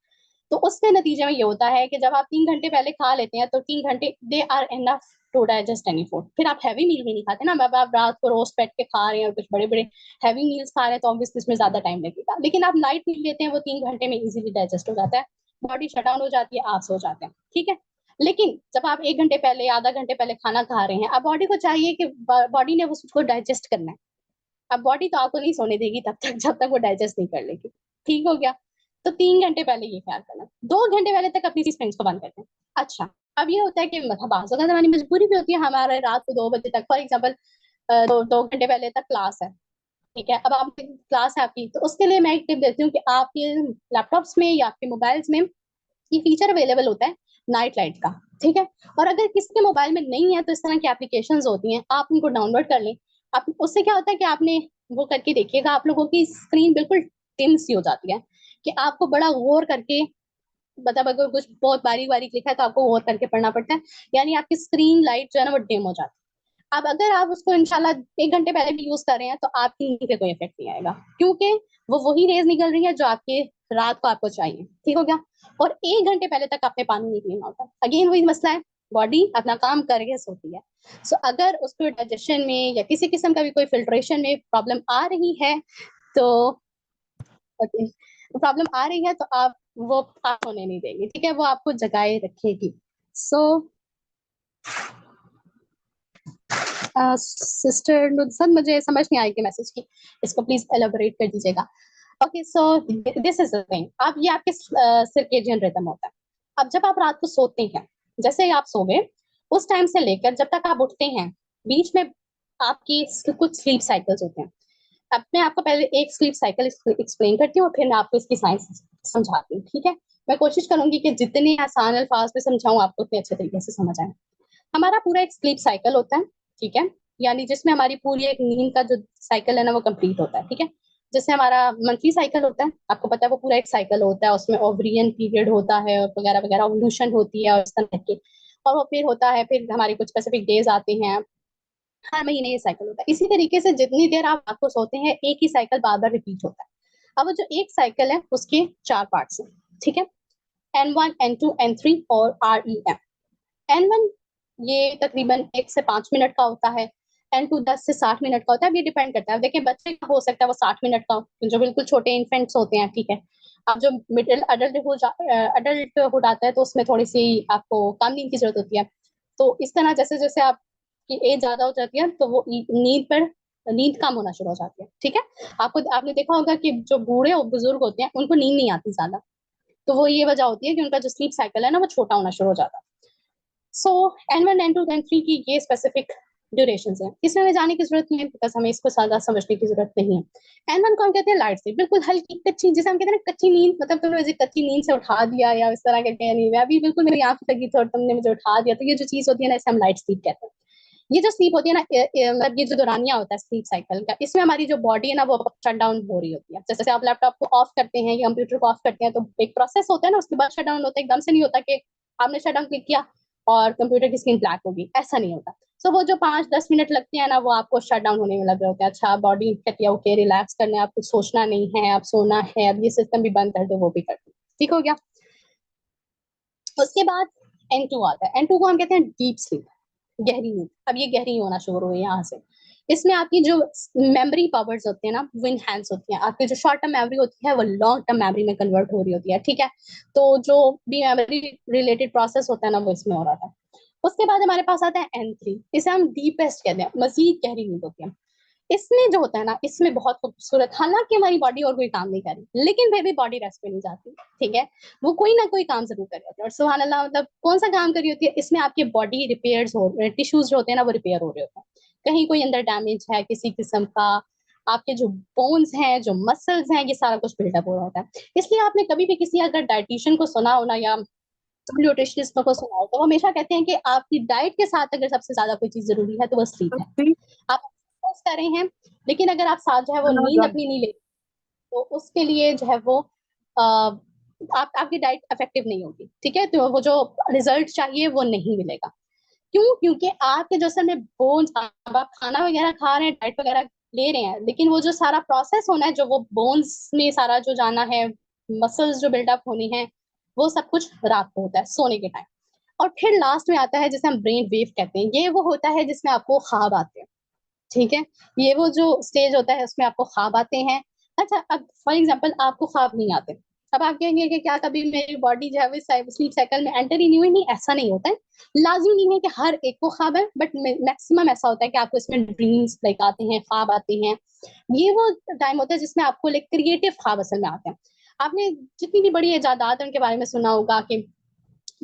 तो उसके नतीजे में ये होता है कि जब आप 3 घंटे पहले खा लेते हैं तो 3 घंटे they are enough to digest any food. फिर आप हैवी मील भी नहीं खाते ना, अब आप रात को रोस्ट बैठ के खा रहे हैं और कुछ बड़े बड़े हैवी मील्स खा रहे हैं तो ऑब्वियसली इसमें ज्यादा टाइम लगेगा, लेकिन आप लाइट मील लेते हैं वो 3 घंटे में इजीली डाइजेस्ट हो जाता है, बॉडी शट डाउन हो जाती है, आप सो जाते हैं, ठीक है। लेकिन जब आप 1 घंटे पहले, आधा घंटे पहले खाना खा रहे हैं, अब बॉडी को चाहिए कि बॉडी ने उसको डाइजेस्ट करना है। अब बॉडी तो आपको नहीं सोने देगी तब तक जब तक वो डाइजेस्ट नहीं कर लेगी, ठीक हो गया। तो 3 घंटे पहले ये ख्याल करना, 2 घंटे पहले तक अपनी स्प्रिंग्स को बंद करते हैं। अच्छा, अब ये होता है कि मतलब बाज़ अगर हमारी मजबूरी भी होती है, हमारे रात को 2 बजे तक फॉर एग्जाम्पल, 2 घंटे पहले तक क्लास है, ठीक है। अब आप क्लास है आपकी, तो उसके लिए मैं एक टिप देती हूँ कि आपके लैपटॉप्स में या आपके मोबाइल्स में ये फीचर अवेलेबल होता है नाइट लाइट का, ठीक है। और अगर किसी के मोबाइल में नहीं है तो इस तरह की एप्लीकेशंस होती हैं, आप उनको डाउनलोड कर लें। आप उससे क्या होता है कि आपने वो करके देखिएगा, आप लोगों की स्क्रीन बिल्कुल डिम सी हो जाती है, कि आपको बड़ा गौर करके, मतलब अगर कुछ बहुत बारीक बारीक लिखा है तो आपको गौर करके पढ़ना पड़ता है, यानी आपकी स्क्रीन लाइट जो है ना वो डिम हो जाती है। अब अगर आप उसको इंशाल्लाह 1 घंटे पहले भी यूज कर रहे हैं तो आपकी नींद पे कोई इफेक्ट नहीं आएगा, क्योंकि वो वही रेज निकल रही है जो आपके रात को आपको चाहिए, ठीक हो गया। और 1 घंटे पहले तक आपने पानी नहीं पीना होता, अगेन वही मसला है, बॉडी अपना काम करके सोती है। अगर उसको डाइजेशन में या किसी किस्म का भी कोई फिल्ट्रेशन में प्रॉब्लम आ रही है तो, प्रॉब्लम आ रही है तो आप वो पास होने नहीं देंगे, ठीक है, वो आपको जगाए रखेगी। सो सिस्टर नुसरत, मुझे समझ नहीं आएगी मैसेज की, इसको प्लीज एलाबोरेट कर दीजिएगा। Okay, so this is the thing, अब ये आपके सर्केडियन रिदम होता है। अब जब आप रात को सोते हैं, जैसे ही आप सो गए उस टाइम से लेकर जब तक आप उठते हैं, बीच में आपकी कुछ स्लीप साइकिल्स होते हैं। अब मैं आपको पहले एक स्लीप साइकिल एक्सप्लेन करती हूँ, फिर मैं आपको इसकी साइंस समझाती हूँ, ठीक है। मैं कोशिश करूंगी कि जितने आसान अल्फाज में समझाऊं आपको उतने अच्छे तरीके से समझ आए। हमारा पूरा एक स्लीप साइकिल होता है, ठीक है, यानी जिसमें हमारी पूरी एक नींद का जो साइकिल है ना वो कंप्लीट होता है, ठीक है। जैसे हमारा मंथली साइकिल होता है, आपको पता है वो पूरा एक साइकिल होता है, उसमें ओवरियन पीरियड होता है और वगैरह वगैरह, ओव्यूलेशन होती है और इस तरह के। और वो फिर होता है, फिर हमारे कुछ स्पेसिफिक डेज आते हैं, हर महीने ये साइकिल होता है। इसी तरीके से जितनी देर आप रात को सोते हैं एक ही साइकिल बार बार रिपीट होता है। अब वो जो एक साइकिल है उसके 4 पार्ट्स हैं, ठीक है, N1, N2, N3 और REM। N1 ये तकरीबन 1 से 5 मिनट का होता है, N2 10 से 60 मिनट का होता है। अब ये डिपेंड करता है, देखिए बच्चे का हो सकता है वो 60 मिनट का हो, जो बिल्कुल छोटे इन्फेंट्स होते हैं, ठीक है। अब जो मिडिल अडल्ट आता है तो उसमें थोड़ी सी आपको कम नींद की जरूरत होती है। तो इस तरह जैसे जैसे आपकी एज ज्यादा हो जाती है तो वो नींद कम होना शुरू हो जाती है, ठीक है। आपने देखा होगा कि जो बूढ़े और बुजुर्ग होते हैं उनको नींद नहीं आती ज्यादा, तो वो ये वजह होती है कि उनका जो स्लीप साइकिल है ना वो छोटा होना शुरू हो जाता है। सो N1, N2, N3 की ये स्पेसिफिक ड्यूरेशन है, इसमें हमें जाने की जरूरत नहीं है, बिकॉज हमें इसको ज्यादा समझने की जरूरत नहीं है। N1 को हम कहते हैं लाइट स्लीप, बिल्कुल हल्की कच्ची, जिसे हम कहते हैं ना कच्ची नींद, मतलब तुमने मुझे कच्ची नींद से उठा दिया या इस तरह कहते हैं, नहीं मैं अभी बिल्कुल मेरी आंख लगी थी और तुमने मुझे उठा दिया, तो ये जो चीज होती है ना इसे हम लाइट स्लीप कहते हैं। ये जो स्लीप होती है ना, मतलब ये जो दौरानिया होता है स्लीप साइकिल का, इसमें हमारी जो बॉडी है ना वो शट डाउन हो रही होती है। जैसे आप लैपटॉप को ऑफ करते हैं या कंप्यूटर को ऑफ करते हैं तो एक प्रोसेस होता है ना, उसके बाद शट डाउन होता है, एकदम से नहीं होता कि आपने शट डाउन क्लिक किया और कंप्यूटर की स्क्रीन ब्लैक होगी, ऐसा नहीं होता। सो वो जो 5-10 मिनट लगते हैं ना वो आपको शट डाउन होने में लग रहे होते हैं। अच्छा बॉडी कहती है ओके रिलैक्स करना है, आप कुछ सोचना नहीं है, आप सोना है, अब ये सिस्टम भी बंद कर दो, वो भी कर दो, ठीक हो गया। उसके बाद N2 आता है। N2 को हम कहते हैं डीप स्लीप, गहरी नींद। अब ये गहरी होना शुरू हुई यहाँ से। इसमें आपकी जो मेमोरी पावर्स होती है ना वो इनहेंस होती है, आपकी जो शॉर्ट टर्म मेमोरी होती है वो लॉन्ग टर्म मेमोरी में कन्वर्ट हो रही होती है, ठीक है। तो जो भी मेमोरी रिलेटेड प्रोसेस होता है ना वो इसमें हो रहा था। उसके बाद हमारे पास आता है N3, इसे हम डीपेस्ट कहते हैं, मजीद गहरी नींद होती है। इसमें जो होता है ना इसमें बहुत खूबसूरत, हालांकि हमारी बॉडी और कोई काम नहीं कर रही लेकिन फिर भी बॉडी रेस्ट पे नहीं जाती, ठीक है। वो कोई ना कोई काम जरूर कर रही होती है, और सुभान अल्लाह, मतलब कौन सा काम कर रही होती है, इसमें आपकी बॉडी रिपेयर्स हो रहे, टिश्यूज जो होते हैं ना वो रिपेयर हो रहे होते हैं, कहीं कोई अंदर डैमेज है किसी किस्म का, आपके जो बोन्स हैं जो मसल्स हैं ये सारा कुछ बिल्डअप हो रहा होता है। इसलिए आपने कभी भी किसी अगर डाइटिशियन को सुना हो ना या न्यूट्रिशनिस्ट को सुना हो तो वो हमेशा कहते हैं कि आपकी डाइट के साथ अगर सबसे ज्यादा कोई चीज जरूरी है तो वो स्लीप है। आप एक्सरसाइज कर रहे हैं लेकिन अगर आप साथ जो है वो नींद अपनी नहीं ले तो उसके लिए जो है वो आपकी डाइट इफेक्टिव नहीं होगी, ठीक है, तो वो जो रिजल्ट चाहिए वो नहीं मिलेगा। क्यों? क्योंकि आपके जो असल में बोन्स, अब आप खाना वगैरह खा रहे हैं, डाइट वगैरह ले रहे हैं, लेकिन वो जो सारा प्रोसेस होना है, जो वो बोन्स में सारा जो जाना है, मसल्स जो बिल्डअप होनी है, वो सब कुछ रात को होता है सोने के टाइम। और फिर लास्ट में आता है जिसे हम ब्रेन वेव कहते हैं, ये वो होता है जिसमें आपको ख्वाब आते हैं, ठीक है। ये वो जो स्टेज होता है उसमें आपको ख्वाब आते हैं। अच्छा अब फॉर एग्जांपल आपको ख्वाब नहीं आते, अब आप कहेंगे कि क्या कभी मेरी बॉडी जो है वो स्लीप साइकिल में एंटर ही नहीं हुई, नहीं ऐसा नहीं होता है। लाजमी नहीं है कि हर एक को ख्वाब है, बट मैक्सिमम ऐसा होता है कि आपको इसमें ड्रीम्स लाइक आते हैं, ख्वाब आते हैं। ये वो टाइम होता है जिसमें आपको लाइक क्रिएटिव ख्वाब असल में आते हैं। आपने जितनी भी बड़ी इजादात है उनके बारे में सुना होगा कि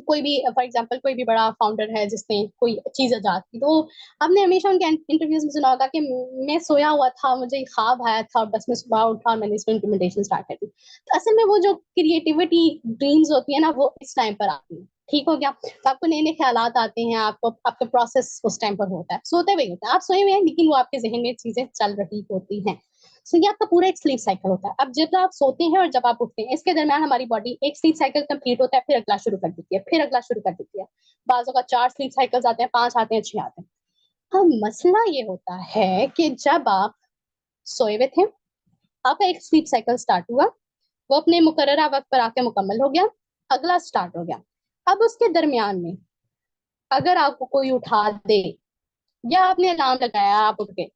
कोई भी फॉर एग्जांपल कोई भी बड़ा फाउंडर है जिसने कोई चीज इजाद की, तो आपने हमेशा उनके इंटरव्यूज में सुना होगा कि मैं सोया हुआ था, मुझे ख्वाब आया था और बस मैं सुबह उठा और मैंने इसमें इम्प्लीमेंटेशन स्टार्ट कर दी। तो असल में वो जो क्रिएटिविटी ड्रीम्स होती है ना वो इस टाइम पर आती है, ठीक हो गया। तो आपको नए नए ख्यालात आते हैं, आपको आपका प्रोसेस उस टाइम पर होता है, सोते हुए होता है, आप सोए हुए हैं लेकिन वो आपके जहन में चीजें चल रही होती हैं। सो ये आपका पूरा एक स्लीप साइकिल होता है। अब जब आप सोते हैं और जब आप उठते हैं इसके दरमियान हमारी बॉडी एक स्लीप साइकिल कंप्लीट होता है, फिर अगला शुरू कर देती है, फिर अगला शुरू कर देती है। बाजों का 4 स्लीप साइकिल्स आते हैं, 5 आते हैं, 6 आते हैं। अब मसला ये होता है कि जब आप सोए हुए थे, आपका एक स्लीप साइकिल स्टार्ट हुआ, वो अपने मुकर्ररा वक्त पर आके मुकम्मल हो गया, अगला स्टार्ट हो गया। अब उसके दरमियान में अगर आपको कोई उठा दे या आपने अलार्म लगाया आप उठ गए,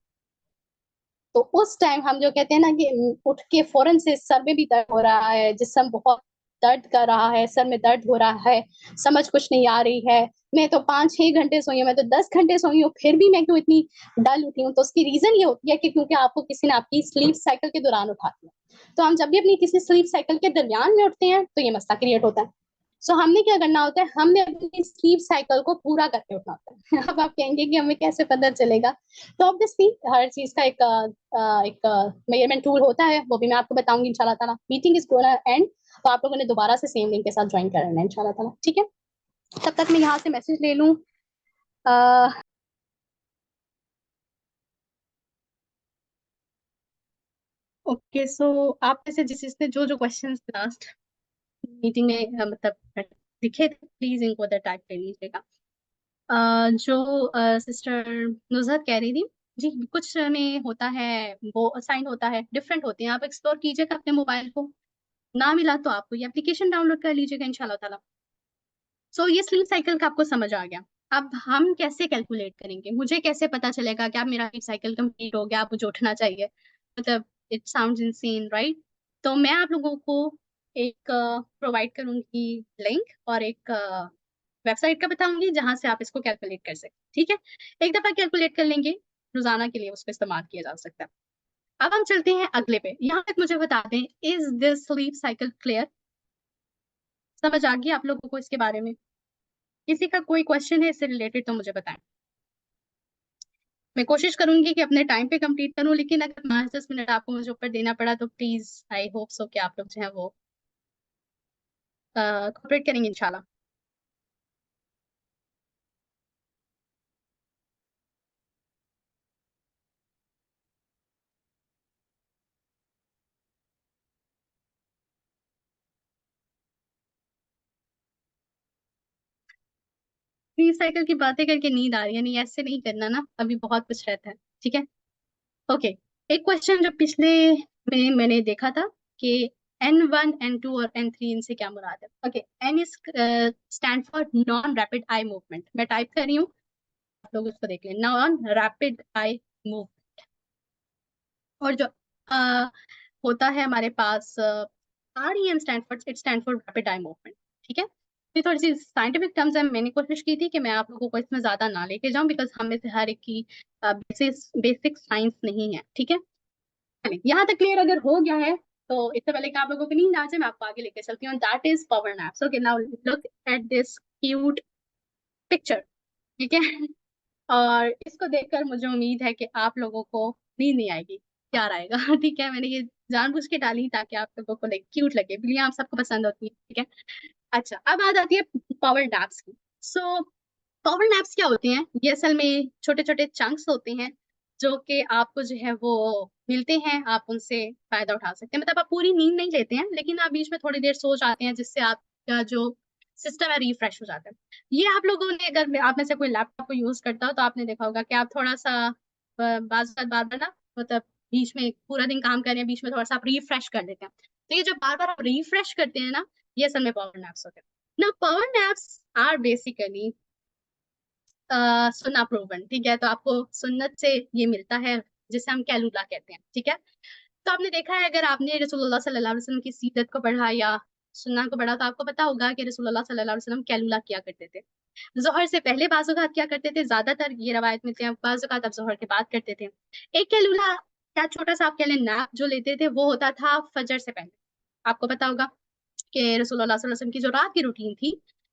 तो उस टाइम हम जो कहते हैं ना कि उठ के फौरन से सर में भी दर्द हो रहा है, जिस्म बहुत दर्द कर रहा है, सर में दर्द हो रहा है, समझ कुछ नहीं आ रही है, मैं तो 5-6 घंटे सोई हूँ, मैं तो 10 घंटे सोई हूँ, फिर भी मैं क्यों इतनी डल उठी हूँ, तो उसकी रीजन ये होती है कि क्योंकि आपको किसी ने आपकी स्लीप साइकिल के दौरान उठा दिया। तो हम जब भी अपनी किसी स्लीप साइकिल के दरमियान में उठते हैं तो ये मसला क्रिएट होता है। सो हमने क्या करना होता है, हमने अपनी स्लीप साइकिल को पूरा करके उठना होता है। अब आप कहेंगे कि हमें कैसे पता चलेगा, तो ऑब्वियसली हर चीज का एक मेजरमेंट टूल होता है, वो भी मैं आपको बताऊंगी इंशाल्लाह ताला। मीटिंग इज गोना एंड, तो आप लोगों ने दोबारा से सेम लिंक के साथ ज्वाइन करना है इंशाल्लाह ताला, ठीक है। तब तक मैं यहाँ से मैसेज ले लूँ। ओके सो आप में से जिसने जो जो क्वेश्चंस लास्ट मीटिंग में मतलब दिखे थे प्लीज इनको टाइप कर लीजिएगा। जो सिस्टर नुज़हत कह रही थी, जी कुछ में होता है, वो असाइन होता है, डिफरेंट होते हैं। आप एक्सप्लोर कीजिएगा अपने मोबाइल को, ना मिला तो आप कोई एप्लीकेशन डाउनलोड कर लीजिएगा इंशाल्लाह ताला। सो ये स्लीप साइकिल का आपको समझ आ गया। अब हम कैसे कैलकुलेट करेंगे, मुझे कैसे पता चलेगा कि अब मेरा स्लीप साइकिल कंप्लीट हो गया, अब मुझे उठना चाहिए? मतलब इट साउंड्स इनसेन, राइट? तो मैं आप लोगों को एक प्रोवाइड करूंगी लिंक, और एक वेबसाइट का बताऊंगी जहां से आप इसको कैलकुलेट कर सकते हैं। ठीक है, एक दफा कैलकुलेट कर लेंगे, रोजाना के लिए उसको इस्तेमाल किया जा सकता है। अब हम चलते हैं अगले पे। यहाँ तक मुझे बता दें, is this sleep cycle clear? समझ आ गई आप लोगों को इसके बारे में? किसी का कोई क्वेश्चन है इससे रिलेटेड तो मुझे बताएं। मैं कोशिश करूंगी कि अपने टाइम पे कंप्लीट करूं, लेकिन अगर 5-10 मिनट आपको मुझे ऊपर देना पड़ा तो प्लीज, आई होप सो कि आप लोग जो है वो कोऑपरेट करेंगे इंशाल्लाह। स्लीप साइकिल की बातें करके नींद आ रही है? नहीं, ऐसे नहीं करना ना, अभी बहुत कुछ रहता है। ठीक है, ओके। एक क्वेश्चन जो पिछले में मैंने देखा था कि N1 N2 और N3, इनसे क्या मुराद है? Okay, N is stand for non rapid eye movement. मैं टाइप कर रही हूँ, आप लोग उसको देख लें, नॉन रैपिड आई मूव। और जो अ, होता है हमारे पास REM stand for, it stand for rapid eye movement. ठीक है, ये थोड़ी सी साइंटिफिक टर्म्स है, मैंने कोशिश की थी कि मैं आप लोगों को इसमें ज्यादा ना लेके जाऊं, बिकॉज हम में से हर एक की बेसिक साइंस नहीं है। ठीक है, यहाँ तक क्लियर अगर हो गया है तो इससे पहले कि आप लोगों को नींद आ जाए, मैं आपको आगे लेके चलती हूँ। That is power naps. Okay, now look at this cute picture. ठीक है, और इसको देखकर मुझे उम्मीद है कि आप लोगों को नींद नहीं आएगी, प्यार आएगा। ठीक है, मैंने ये जानबूझ के डाली ताकि आप लोगों को लाइक क्यूट लगे, बिल्लियां आप सबको पसंद होती है। ठीक है, अच्छा, अब बात आती है पावर नैप्स की। सो पावर नैप्स क्या होते हैं? ये असल में छोटे छोटे चंक्स होते हैं जो कि आपको जो है वो मिलते हैं, आप उनसे फायदा उठा सकते हैं। मतलब आप पूरी नींद नहीं लेते हैं, लेकिन आप बीच में थोड़ी देर सो जाते हैं, जिससे आपका जो सिस्टम है रिफ्रेश हो जाता है। ये आप लोगों ने, अगर आप में से कोई लैपटॉप को यूज करता हो तो आपने देखा होगा कि आप थोड़ा सा बार बार ना, मतलब बीच में पूरा दिन काम कर रहे हैं, बीच में थोड़ा सा आप रिफ्रेश कर लेते हैं। तो ये जो बार बार आप रिफ्रेश करते हैं ना, ये असल में पावर नैप्स होते हैं ना। पावर नैप्स आर बेसिकली सुन्ना प्रूवन। ठीक है, तो आपको सुन्नत से ये मिलता है, जिसे हम कैलूला कहते हैं। ठीक है, तो आपने देखा है, अगर आपने रसूलुल्लाह सल्लल्लाहु अलैहि वसल्लम की सीरत को पढ़ा या सुन्ना को पढ़ा, तो आपको पता होगा कि रसूलुल्लाह सल्लल्लाहु अलैहि वसल्लम कैलूला किया करते थे। जोहर से पहले बाज़ औक़ात क्या करते थे, ज्यादातर ये रवायत मिलती है, बाज़ औक़ात अब जोहर के बाद करते थे। एक कैलूला, क्या छोटा सा आप कह लें नैप जो लेते थे, वो होता था फजर से पहले। आपको पता होगा कि रसूलुल्लाह सल्लल्लाहु अलैहि वसल्लम की जो रात की रूटीन थी,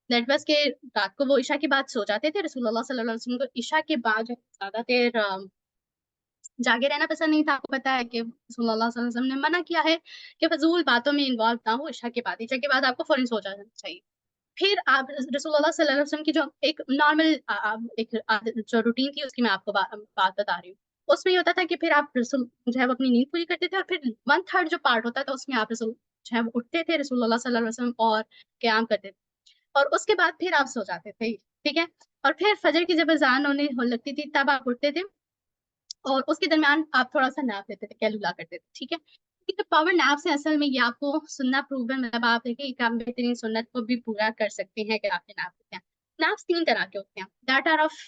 दैट वाज के रात को वो इशा के बाद सो जाते थे। रसूलुल्लाह सल्लल्लाहु अलैहि वसल्लम को इशा के बाद ज्यादा देर जागे रहना पसंद नहीं था। आपको पता है कि रसूलुल्लाह सल्लल्लाहु अलैहि वसल्लम ने मना किया है कि फजूल बातों में इन्वॉल्व ना हो इशा के बाद। इशा के बाद आपको फौरन सो जाना चाहिए। फिर आप रसूलुल्लाह सल्लल्लाहु अलैहि वसल्लम की जो एक नॉर्मल जो रूटीन थी, उसकी मैं आपको बात बता रही हूँ। उसमें ये होता था कि फिर आप रसूल जो है वो अपनी नींद पूरी करते थे, और फिर 1/3 जो पार्ट होता था उसमें आप रसूल जो है वो उठते थे रसूलुल्लाह सल्लल्लाहु अलैहि वसल्लम, और क़याम करते थे, और उसके बाद फिर आप सो जाते थे। ठीक है, और फिर फजर की जब अजान होने लगती थी तब आप उठते थे, और उसके दरमियान आप थोड़ा सा नैप लेते थे, कैलूला करते थे। ठीक है, तो पावर नैप से असल में ये आपको सुनना प्रूव है, मतलब आप देखिए एक आप बेहतरीन सुन्नत को भी पूरा कर सकते हैं अगर आपने नैप लेते हैं। नैप्स 3 तरह के होते हैं, that are of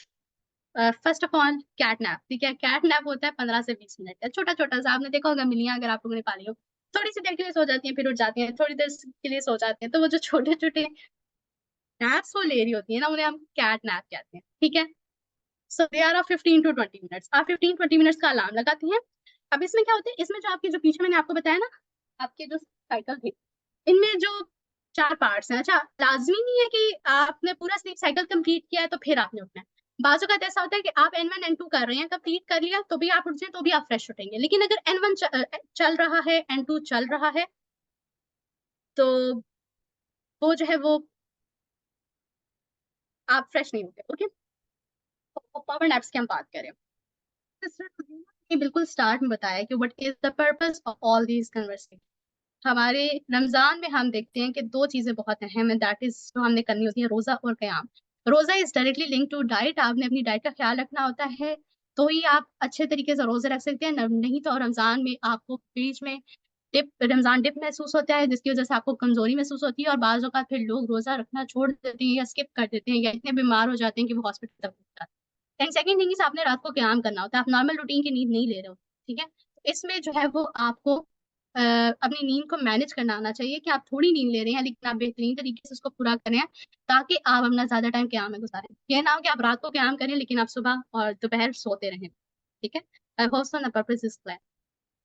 first of all cat nap. ठीक है, कैट नैप होता है 15 से 20 मिनट का, छोटा छोटा सा। आपने देखा होगा मिलियां, अगर आप लोगों ने पाली हो, थोड़ी सी देर के लिए सो जाती हैं, फिर उठ जाती हैं, थोड़ी देर के लिए सो जाते हैं। तो वो जो छोटे छोटे नैप्स वो ले रही होती है ना, उन्हें हम कैट नैप कहते हैं। ठीक है, so they are of 15 to 20 minutes. आप 15-20 मिनट्स का अलार्म लगाती हैं। अब इसमें क्या होता है, इसमें जो आपकी जो पीछे मैंने आपको बताया ना, आपके जो साइकिल थे, इनमें जो 4 पार्ट्स हैं। अच्छा, लाजमी नहीं है कि आपने पूरा स्लीप साइकिल कंप्लीट किया है तो फिर आपने उठना है। बाजू का ऐसा होता है कि आप N1 N2 कर रहे हैं, कंप्लीट कर लिया, तो भी आप उठ जाए, तो भी आप फ्रेश उठेंगे। लेकिन अगर N1 चल रहा है, N2 चल रहा है, तो वो जो है वो आप फ्रेश नहीं होते। ओके, पावर नैप्स की हम बात करें, ये बिल्कुल स्टार्ट में बताया कि what is the purpose of all these conversation. हमारे रमजान में हम देखते हैं कि 2 चीजें बहुत अहम है, दैट इज जो हमने करनी होती है, रोजा और क़याम। रोजा is directly link to diet. आपने अपनी डाइट का ख्याल रखना होता है तो ही आप अच्छे तरीके से रोजे रख सकते हैं, नहीं तो रमजान में आपको बीच में रमजान डिप महसूस होता है, जिसकी वजह से आपको कमजोरी महसूस होती है और बाज़ औक़ात फिर लोग रोजा रखना छोड़ देते हैं या स्किप कर देते हैं या इतने बीमार हो जाते हैं कि वो हॉस्पिटल तक पहुंच जाते हैं। एंड सेकंड थिंग इज आपने रात को क़याम करना होता है, आप नॉर्मल रूटीन की नींद नहीं ले रहे हो, ठीक है। इसमें जो है वो आपको अपनी नींद को मैनेज करना आना चाहिए कि आप थोड़ी नींद ले रहे हैं लेकिन आप बेहतरीन तरीके से उसको पूरा करें ताकि आप अपना ज्यादा टाइम क़याम में गुजारें। ये ना हो कि आप रात को क़याम करें लेकिन आप सुबह और दोपहर सोते रहें, ठीक है। I hope so the purpose is clear.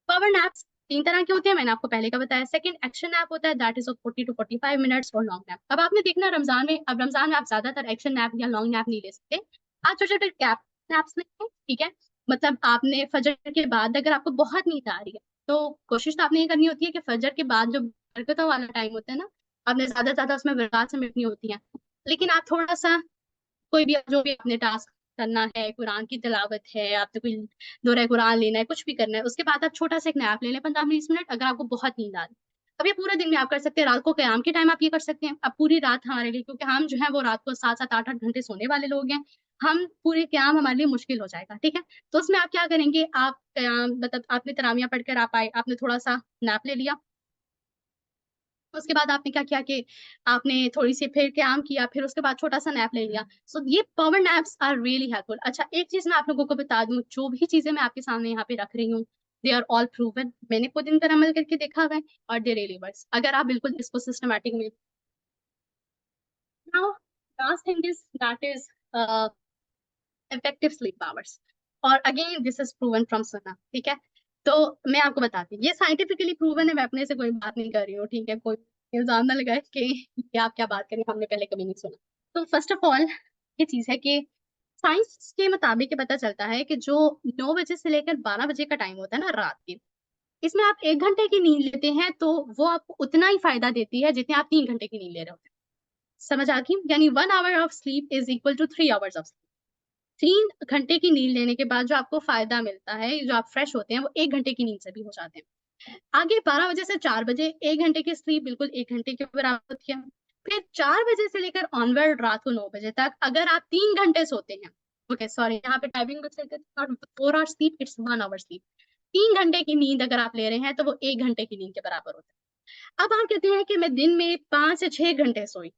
Power naps 3 तरह के होते हैं, मैंने आपको पहले का बताया। सेकंड एक्शन नैप होता है, that is of 40 to 45 minutes और लॉन्ग नैप। अब आपने देखना रमजान में, अब रमजान में आप ज्यादातर एक्शन नैप या लॉन्ग नैप नहीं ले सकते, आप छोटे-छोटे गैप नैप्स लें, ठीक है। मतलब आपने फजर के बाद अगर आपको बहुत नींद आ रही है तो कोशिश तो आपने ये करनी होती है कि फजर के बाद जो बरकतों वाला टाइम होता है ना, आपने ज्यादा से ज्यादा उसमें बरकत समेटनी होती है। लेकिन आप थोड़ा सा कोई भी जो भी आपने टास्क करना है, कुरान की तिलावत है, आपने कोई दोहरा कुरान लेना है, कुछ भी करना है, उसके बाद आप छोटा सा एक नैप ले लें 15-20 मिनट, अगर आपको बहुत नींद आ रही है। अब ये पूरे दिन में आप कर सकते हैं, रात को क़याम के टाइम आप ये कर सकते हैं। अब पूरी रात हमारे लिए, क्योंकि हम जो है वो रात को 7-7, 8-8 घंटे सोने वाले लोग हैं, हम पूरे क़याम हमारे लिए मुश्किल हो जाएगा, ठीक है। तो उसमें आप क्या करेंगे, आप क़याम मतलब आपने तरावियाँ पढ़कर आप आए, आपने थोड़ा सा नैप ले लिया, उसके बाद आपने क्या किया कि आपने थोड़ी-सी फिर क़याम किया, फिर उसके बाद छोटा-सा नैप ले लिया। सो ये power naps are really helpful. अच्छा, एक चीज़ मैं आप लोगों को बता दूँ, जो भी चीज़ें मैं आपके सामने यहाँ पे रख रही हूँ, दे आर ऑल प्रूवन। मैंने खुद इन पर अमल करके देखा हुआ है और दे रियली वर्क्स, अगर आप बिल्कुल इसको सिस्टमैटिक में। Now last thing is that is effective sleep hours, और again this is proven from सुन्ना, ठीक है। तो मैं आपको बताती हूँ, ये साइंटिफिकली प्रूवन है, मैं अपने से कोई बात नहीं कर रही हूँ, ठीक है। कोई इल्जाम ना लगाए कि ये आप क्या बात करें, हमने पहले कभी नहीं सुना। तो फर्स्ट ऑफ ऑल ये चीज है कि साइंस के मुताबिक ये पता चलता है कि जो 9 बजे से लेकर 12 बजे का टाइम होता है ना रात के, इसमें आप 1 घंटे की नींद लेते हैं तो वो आपको उतना ही फायदा देती है जितने आप 3 घंटे की नींद ले रहे होते हैं। समझ आ गई? यानी 1 hour of sleep is equal to 3 hours of. 3 घंटे की नींद लेने के बाद जो आपको फ़ायदा मिलता है, जो आप फ्रेश होते हैं, वो 1 घंटे की नींद से भी हो जाते हैं। आगे 12 बजे से 4 बजे 1 घंटे की स्लीप बिल्कुल 1 घंटे के बराबर होती है। फिर 4 बजे से लेकर ऑनवर्ड रात को 9 बजे तक अगर आप 3 घंटे सोते हैं, ओके सॉरी यहाँ पे टाइपिंग मिस्टेक है, not 4 hour sleep, it's 1 hour sleep. 3 घंटे की नींद अगर आप ले रहे हैं, तो वो 1 घंटे की नींद के बराबर होता है। अब आप कहते हैं कि मैं दिन में 5 से 6 घंटे सोई,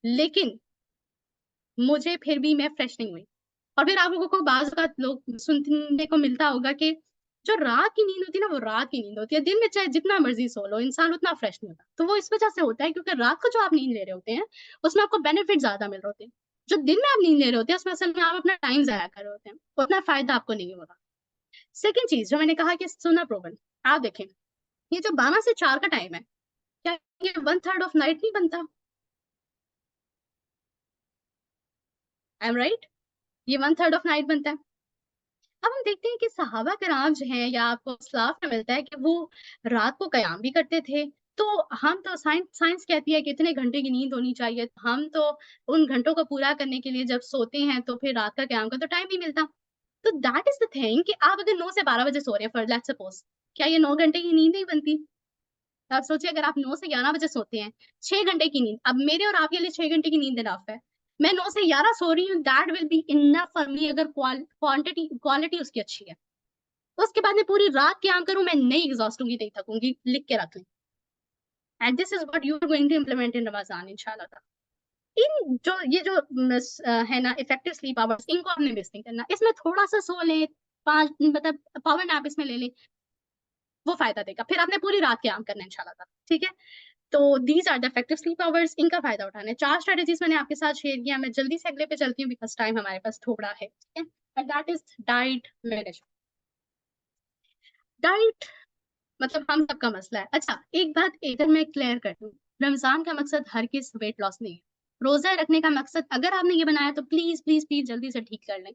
लेकिन मुझे फिर भी मैं फ्रेश नहीं हुई। और फिर आप लोगों को बाज़ औक़ात लोग सुनने को मिलता होगा कि जो रात की नींद होती है ना, वो रात की नींद होती है। दिन में चाहे जितना मर्ज़ी सो लो, इंसान उतना फ्रेश नहीं होता। तो वो इस वज़ह से होता है क्योंकि रात को जो आप नींद ले रहे होते हैं, उसमें आपको बेनिफिट ज़्यादा मिल रहे होते हैं। जो दिन में आप नींद ले रहे होते हैं, उसमें असल में आप अपना टाइम ज़ाया कर रहे होते हैं। उतना फ़ायदा आपको नहीं हो रहा। सेकंड चीज़ जो मैंने कहा कि सुना प्रूवन, आप देखें, ये जो 12 से 4 का टाइम है, क्या ये 1/3 ऑफ नाइट नहीं बनता? I am right? ये 1/3 ऑफ नाइट बनता है। अब हम देखते हैं कि सहाबा कराम जो हैं, या आपको इस्लाफ में मिलता है कि वो रात को क़याम भी करते थे। तो हम तो साइंस साइंस कहती है कि इतने घंटे की नींद होनी चाहिए। हम तो उन घंटों को पूरा करने के लिए जब सोते हैं तो फिर रात का क़याम का तो टाइम नहीं मिलता। तो दैट इज़ द थिंग कि आप अगर 9 से 12 बजे सो रहे हैं, फॉर लेट्स सपोज़, क्या ये 9 घंटे की नींद नहीं बनती? आप सोचिए, अगर आप 9 से 11 बजे सोते हैं, 6 घंटे की नींद। अब मेरे और आपके लिए 6 घंटे की नींद इनफ है। मैं 9 से 11 सो रही हूँ, that will be enough for me, अगर क्वालिटी उसकी अच्छी है। उसके बाद मैं पूरी रात क़याम करूँ, मैं नहीं एग्ज़ॉस्ट होंगी, नहीं थकूँगी, लिख के रख लें। And this is what you are going to implement in Ramzan इंशाअल्लाह ताला। इन जो ये जो है ना इफेक्टिव स्लीप आवर्स, इनको आपने मिस नहीं करना। इसमें थोड़ा-सा सो लें, 5 मतलब पावर नैप इसमें ले लें, वो फ़ायदा देगा। फिर आपने पूरी रात क़याम करना है इंशाअल्लाह ताला, ठीक है? तो these are the effective sleep hours, इनका फ़ायदा उठाना है। 4 स्ट्रैटेजीज़ मैंने आपके साथ शेयर किया। मैं जल्दी से अगले पे चलती हूँ बिकॉज़ टाइम हमारे पास थोड़ा है, ठीक है? And that is diet management. Diet मतलब हम सबका मसला है। अच्छा, एक बात इधर मैं क्लियर कर दूँ, रमज़ान का मकसद हर किस वेट लॉस नहीं है। रोज़ा रखने का मकसद अगर आपने ये बनाया तो प्लीज़, प्लीज़, प्लीज़ जल्दी से ठीक कर लें।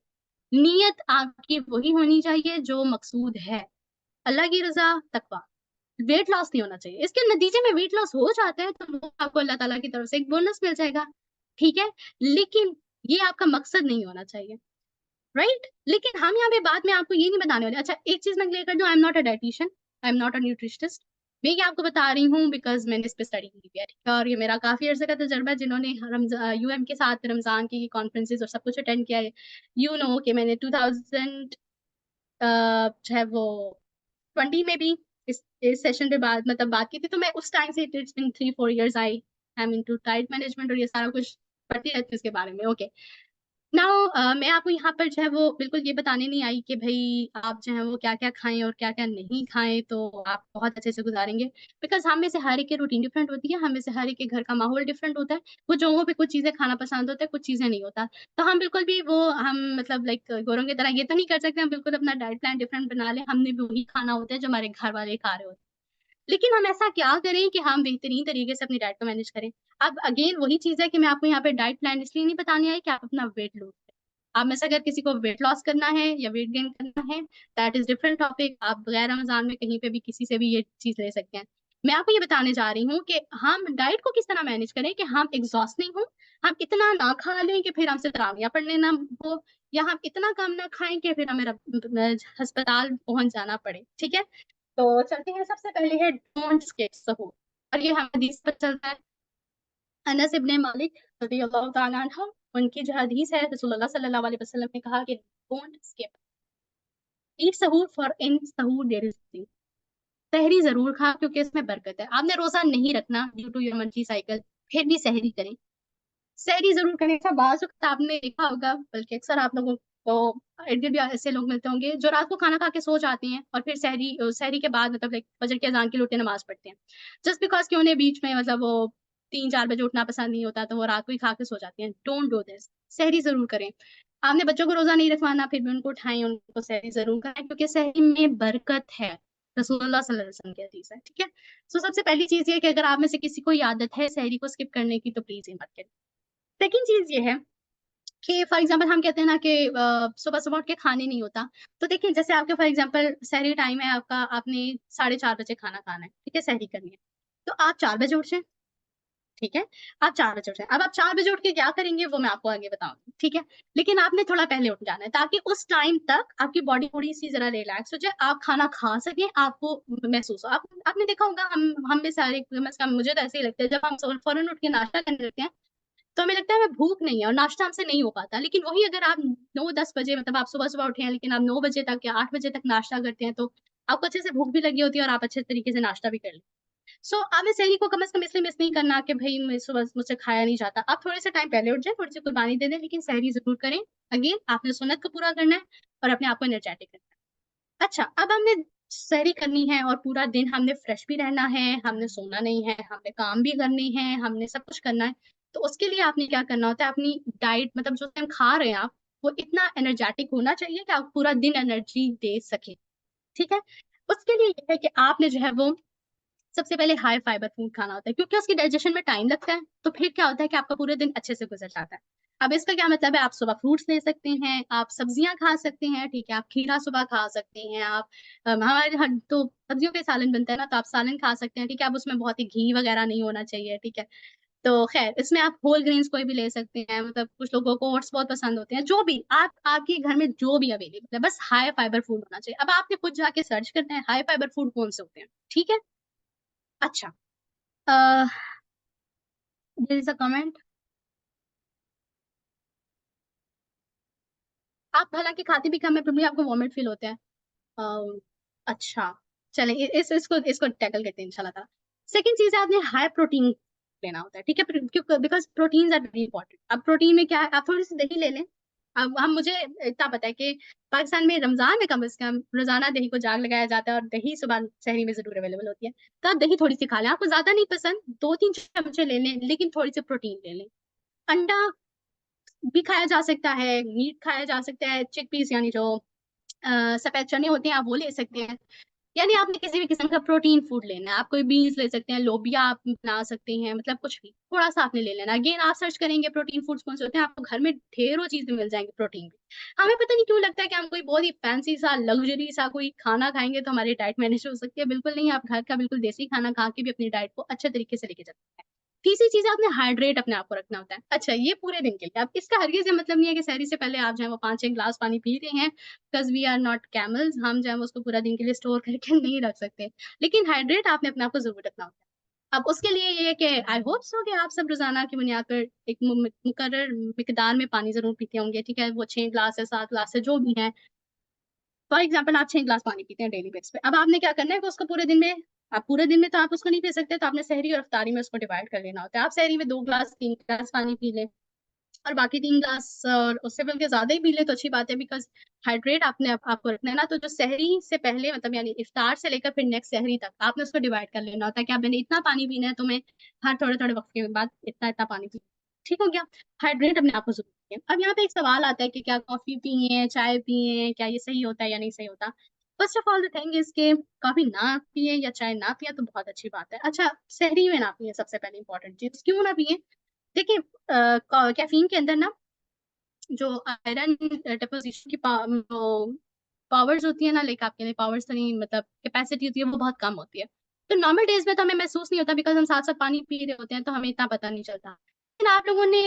नियत आपकी वही होनी चाहिए जो मकसूद है, अल्लाह की रज़ा, तक़वा। वेट लॉस नहीं होना चाहिए। इसके नतीजे में वेट लॉस हो जाता है तो वो आपको अल्लाह ताला की तरफ से एक बोनस मिल जाएगा, ठीक है? लेकिन ये आपका मकसद नहीं होना चाहिए, राइट? लेकिन हम यहाँ पे बात में आपको ये नहीं बताने वाले। अच्छा, एक चीज़ मैं क्लियर कर दूँ, I am not a dietitian, I am not a nutritionist, मैं ये आपको बता रही हूँ बिकॉज मैंने इस पे स्टडी की है, ठीक है, और ये मेरा काफी अर्से का तजर्बा है। जिन्होंने यूएम के साथ रमजान की कॉन्फ्रेंसेज और सब कुछ अटेंड किया है, यू नो कि मैंने 2000 जो है वो 20 में भी इस सेशन पे बात की थी। तो मैं उस टाइम से it's been 3-4 years I am into time management और ये सारा कुछ पढ़ती रहती हूँ इसके बारे में। ओके, नाउ मैं आपको यहाँ पर जो है वो बिल्कुल ये बताने नहीं आई कि भाई आप जो है वो क्या क्या खाएं और क्या क्या नहीं खाएं तो आप बहुत अच्छे से गुजारेंगे, बिकॉज हम में से हर एक की रूटीन डिफरेंट होती है, हम में से हर एक के घर का माहौल डिफरेंट होता है। कुछ लोगों पे कुछ चीजें खाना पसंद होता है, कुछ चीजें नहीं होता। तो हम बिल्कुल भी वो हम मतलब लाइक गोरों की तरह ये तो नहीं कर सकते हम बिल्कुल अपना डाइट प्लान डिफरेंट बना लें। हमने भी वही खाना होता है जो हमारे घर वाले खा रहे होते हैं। लेकिन हम ऐसा क्या करें कि हम बेहतरीन तरीके से अपनी डाइट को मैनेज करें। अब अगेन वही चीज है कि मैं आपको यहाँ पे डाइट प्लान इसलिए नहीं बताने आई कि आप अपना वेट लूज, आप में से अगर किसी को वेट लॉस करना है या वेट गेन करना है, दैट इज डिफरेंट टॉपिक। आप बगैर रमजान में कहीं पे भी किसी से भी ये चीज ले सकते हैं। मैं आपको ये बताने जा रही हूँ कि हम डाइट को किस तरह मैनेज करें कि हम एग्जॉस्ट नहीं हो, हम इतना ना खा लें कि फिर हमसे तरावियां पढ़ने ना हो, या हम इतना कम ना खाएं कि फिर हमें अस्पताल पहुंच जाना पड़े। ठीक है, तो चलते हैं। सबसे पहले है डोंट स्किप सहूर, और ये हम हदीस पर चलता है। अनस इब्ने मालिक रज़ियल्लाहु ताला अन्हु, उनकी जो हदीस है, रसूलुल्लाह सल्लल्लाहु अलैहि वसल्लम ने कहा कि डोंट स्किप ईट सहूर फॉर इन सहूर देयर इज, सहरी जरूर खा क्योंकि इसमें बरकत है। आपने रोजा नहीं रखना due to your monthly cycle, फिर भी सहरी करें, सहरी जरूर करें। अच्छा, बात आपने देखा होगा, बल्कि अक्सर आप लोगों को इर्द गिर्द भी ऐसे लोग मिलते होंगे जो रात को खाना खा के सो जाते हैं और फिर सहरी के बाद मतलब लाइक फजर की अजान की लोटे नमाज पढ़ते हैं, जस्ट बिकॉज कि उन्हें बीच में मतलब वो 3-4 बजे उठना पसंद नहीं होता तो वो रात को ही खा के सो जाते हैं। डोंट डू दिस, सहरी जरूर करें। आपने बच्चों को रोजा नहीं रखवाना, फिर भी उनको उठाएं, उनको सहरी जरूर कराएं क्योंकि सहरी में बरकत है, रसूलुल्लाह सल्लल्लाहु अलैहि वसल्लम की हदीस है। ठीक है, सो सबसे पहली चीज ये कि अगर आप में से किसी को आदत है सहरी को स्किप करने की तो प्लीज ये मत करें। सेकेंड चीज ये है कि फॉर एग्जाम्पल हम कहते हैं ना कि सुबह सुबह उठ के खाने नहीं होता। तो देखिए जैसे आपके फॉर एग्जाम्पल सहरी टाइम है आपका, आपने 4:30 बजे खाना खाना है, ठीक है, सहरी करनी है, तो आप 4 बजे उठ जाए। ठीक है, आप 4 बजे उठ जाए। अब आप 4 बजे उठ के क्या करेंगे वो मैं आपको आगे बताऊंगी, ठीक है, लेकिन आपने थोड़ा पहले उठ जाना है ताकि उस टाइम तक आपकी बॉडी थोड़ी सी जरा रिलैक्स हो जाए, आप खाना खा सकें, आपको महसूस हो। आपने देखा होगा हम में सारे मुझे तो ऐसे ही लगता है जब हम फौरन उठ के नाश्ता करने लगते हैं तो हमें लगता है हमें भूख नहीं है और नाश्ता हमसे नहीं हो पाता। लेकिन वही अगर आप 9-10 बजे मतलब आप सुबह सुबह उठे हैं लेकिन आप 9 बजे तक या 8 बजे तक नाश्ता करते हैं तो आपको अच्छे से भूख भी लगी होती है और आप अच्छे तरीके से नाश्ता भी कर लें। सो आपने सहरी को कम से कम इसलिए मिस नहीं करना कि भाई मैं सुबह मुझसे खाया नहीं जाता। आप थोड़े से टाइम पहले उठ जाए, थोड़ी सी कुर्बानी दे दें, लेकिन सहरी जरूर करें। अगेन आपने सुन्नत को पूरा करना है और अपने आप को एनर्जेटिक करना है। अच्छा, अब हमने सहरी करनी है और पूरा दिन हमने फ्रेश भी रहना है, हमने सोना नहीं है, हमने काम भी करने हैं, हमने सब कुछ करना है। तो उसके लिए आपने क्या करना होता है, अपनी डाइट मतलब जो टाइम खा रहे हैं आप वो इतना एनर्जेटिक होना चाहिए कि आप पूरा दिन एनर्जी दे सके। ठीक है, उसके लिए ये है कि आपने जो है वो सबसे पहले हाई फाइबर फूड खाना होता है क्योंकि उसकी डाइजेशन में टाइम लगता है। तो फिर क्या होता है कि आपका पूरे दिन अच्छे से गुजर जाता है। अब इसका क्या मतलब है, आप सुबह फ्रूट्स ले सकते हैं, आप सब्जियां खा सकते हैं, ठीक है, आप खीरा सुबह खा सकते हैं, आप हमारे यहाँ तो सब्जियों के सालन बनता है ना, तो आप सालन खा सकते हैं, ठीक है। अब उसमें बहुत ही घी वगैरह नहीं होना चाहिए, ठीक है। तो खैर इसमें आप होल ग्रेन्स कोई भी ले सकते हैं, मतलब कुछ लोगों को ओट्स बहुत पसंद होते हैं, जो भी आप आपके घर में जो भी अवेलेबल है, बस हाई फाइबर फूड होना चाहिए। अब आपने खुद जाके सर्च करना है हाई फाइबर फूड कौन से होते हैं, ठीक है। अच्छा, uh, there is a comment। आप हालांकि खाते भी कम है फिर भी आपको वॉमिट फील होता है। अच्छा, चलें इसको इसको टैकल करते हैं इंशाल्लाह ताला। सेकंड चीज है आपने हाई प्रोटीन लेना होता है, ठीक है, क्यों, because protein are very important. अब प्रोटीन में क्या है, आप थोड़ी सी दही ले लें। अब हम मुझे इतना पता है कि पाकिस्तान में रमजान में कम से कम रोजाना दही को जाग लगाया जाता है और दही सुबह शहरी में जरूर अवेलेबल होती है। तो आप दही थोड़ी सी खा लें, आपको ज्यादा नहीं पसंद 2-3 चम्मचे ले लें, लेकिन थोड़ी सी प्रोटीन ले लें। अंडा भी खाया जा सकता है, मीट खाया जा सकता है, चिकपीस यानी जो सफेद चने होते हैं आप वो ले सकते हैं। यानी आपने किसी भी किस्म का प्रोटीन फूड लेना है, आप कोई बीन्स ले सकते हैं, लोबिया आप बना सकते हैं, मतलब कुछ भी थोड़ा सा आपने ले लेना। अगेन आप सर्च करेंगे प्रोटीन फूड्स कौन से होते हैं, आपको घर में ढेरों चीजें मिल जाएंगी प्रोटीन की। हमें पता नहीं क्यों लगता है कि हम कोई बहुत ही फैंसी सा लग्जरी सा कोई खाना खाएंगे तो हमारी डाइट मैनेज हो सकती है। बिल्कुल नहीं, आप घर का बिल्कुल देसी खाना खा के भी अपनी डाइट को अच्छे तरीके से लेके चलते हैं। तीसरी चीज आपने हाइड्रेट अपने आप को रखना होता है। अच्छा, ये पूरे दिन के लिए। अब इसका हरगिज ये मतलब नहीं है कि सहरी से पहले आप जो है वो 5-6 ग्लास पानी पी रहे हैं, because we are not camels, हम जो है वो उसको पूरा दिन के लिए स्टोर करके नहीं रख सकते, लेकिन हाइड्रेट आपने अपने आप को जरूर रखना होता है। अब उसके लिए ये है कि आई होप सो कि आप सब रोजाना की बुनियाद पर एक मुकर्रर मिकदार में पानी जरूर पीते होंगे, ठीक है, वो 6 ग्लास है, 7 ग्लास है, जो भी है। फॉर एग्जाम्पल आप 6 ग्लास पानी पीते हैं डेली बेस पे। अब आपने क्या करना है कि उसको पूरे दिन में, आप पूरे दिन में तो आप उसको नहीं पी सकते, तो आपने सहरी और अफ्तारी में उसको डिवाइड कर लेना होता है। आप सहरी में 2 ग्लास 3 ग्लास पानी पी लें, और बाकी 3 ग्लास और उससे बल्कि ज्यादा ही पी ले तो अच्छी बात है, बिकॉज हाइड्रेट आपने आपको रखना है ना। तो जो सहरी से पहले मतलब यानी इफ्तार से लेकर फिर नेक्स्ट सहरी तक आपने उसको डिवाइड कर लेना होता है कि आप मैंने इतना पानी पीना है, तो मैं हर थोड़े थोड़े वक्त के बाद इतना इतना पानी पी। ठीक हो गया। हाइड्रेट अपने आप को जरूरी है। अब यहाँ पे एक सवाल आता है कि क्या कॉफी पिए, चाय पिए, क्या ये सही होता है या नहीं सही होता। First of all the thing is के कॉफी ना पिए या चाय ना पिए तो बहुत अच्छी बात है। अच्छा, सहरी में ना पिए, सबसे पहले इंपॉर्टेंट चीज क्यों ना पिए। देखिए, कैफीन के अंदर ना जो आयरन डिपोजिशन की पावर्स होती है ना, लाइक आपके लिए पावर्स नहीं, मतलब कैपेसिटी होती है, वो बहुत कम होती है। तो नॉर्मल डेज में तो हमें महसूस नहीं होता, बिकॉज हम साथ साथ पानी पी रहे होते हैं, तो हमें इतना पता नहीं चलता। लेकिन आप लोगों ने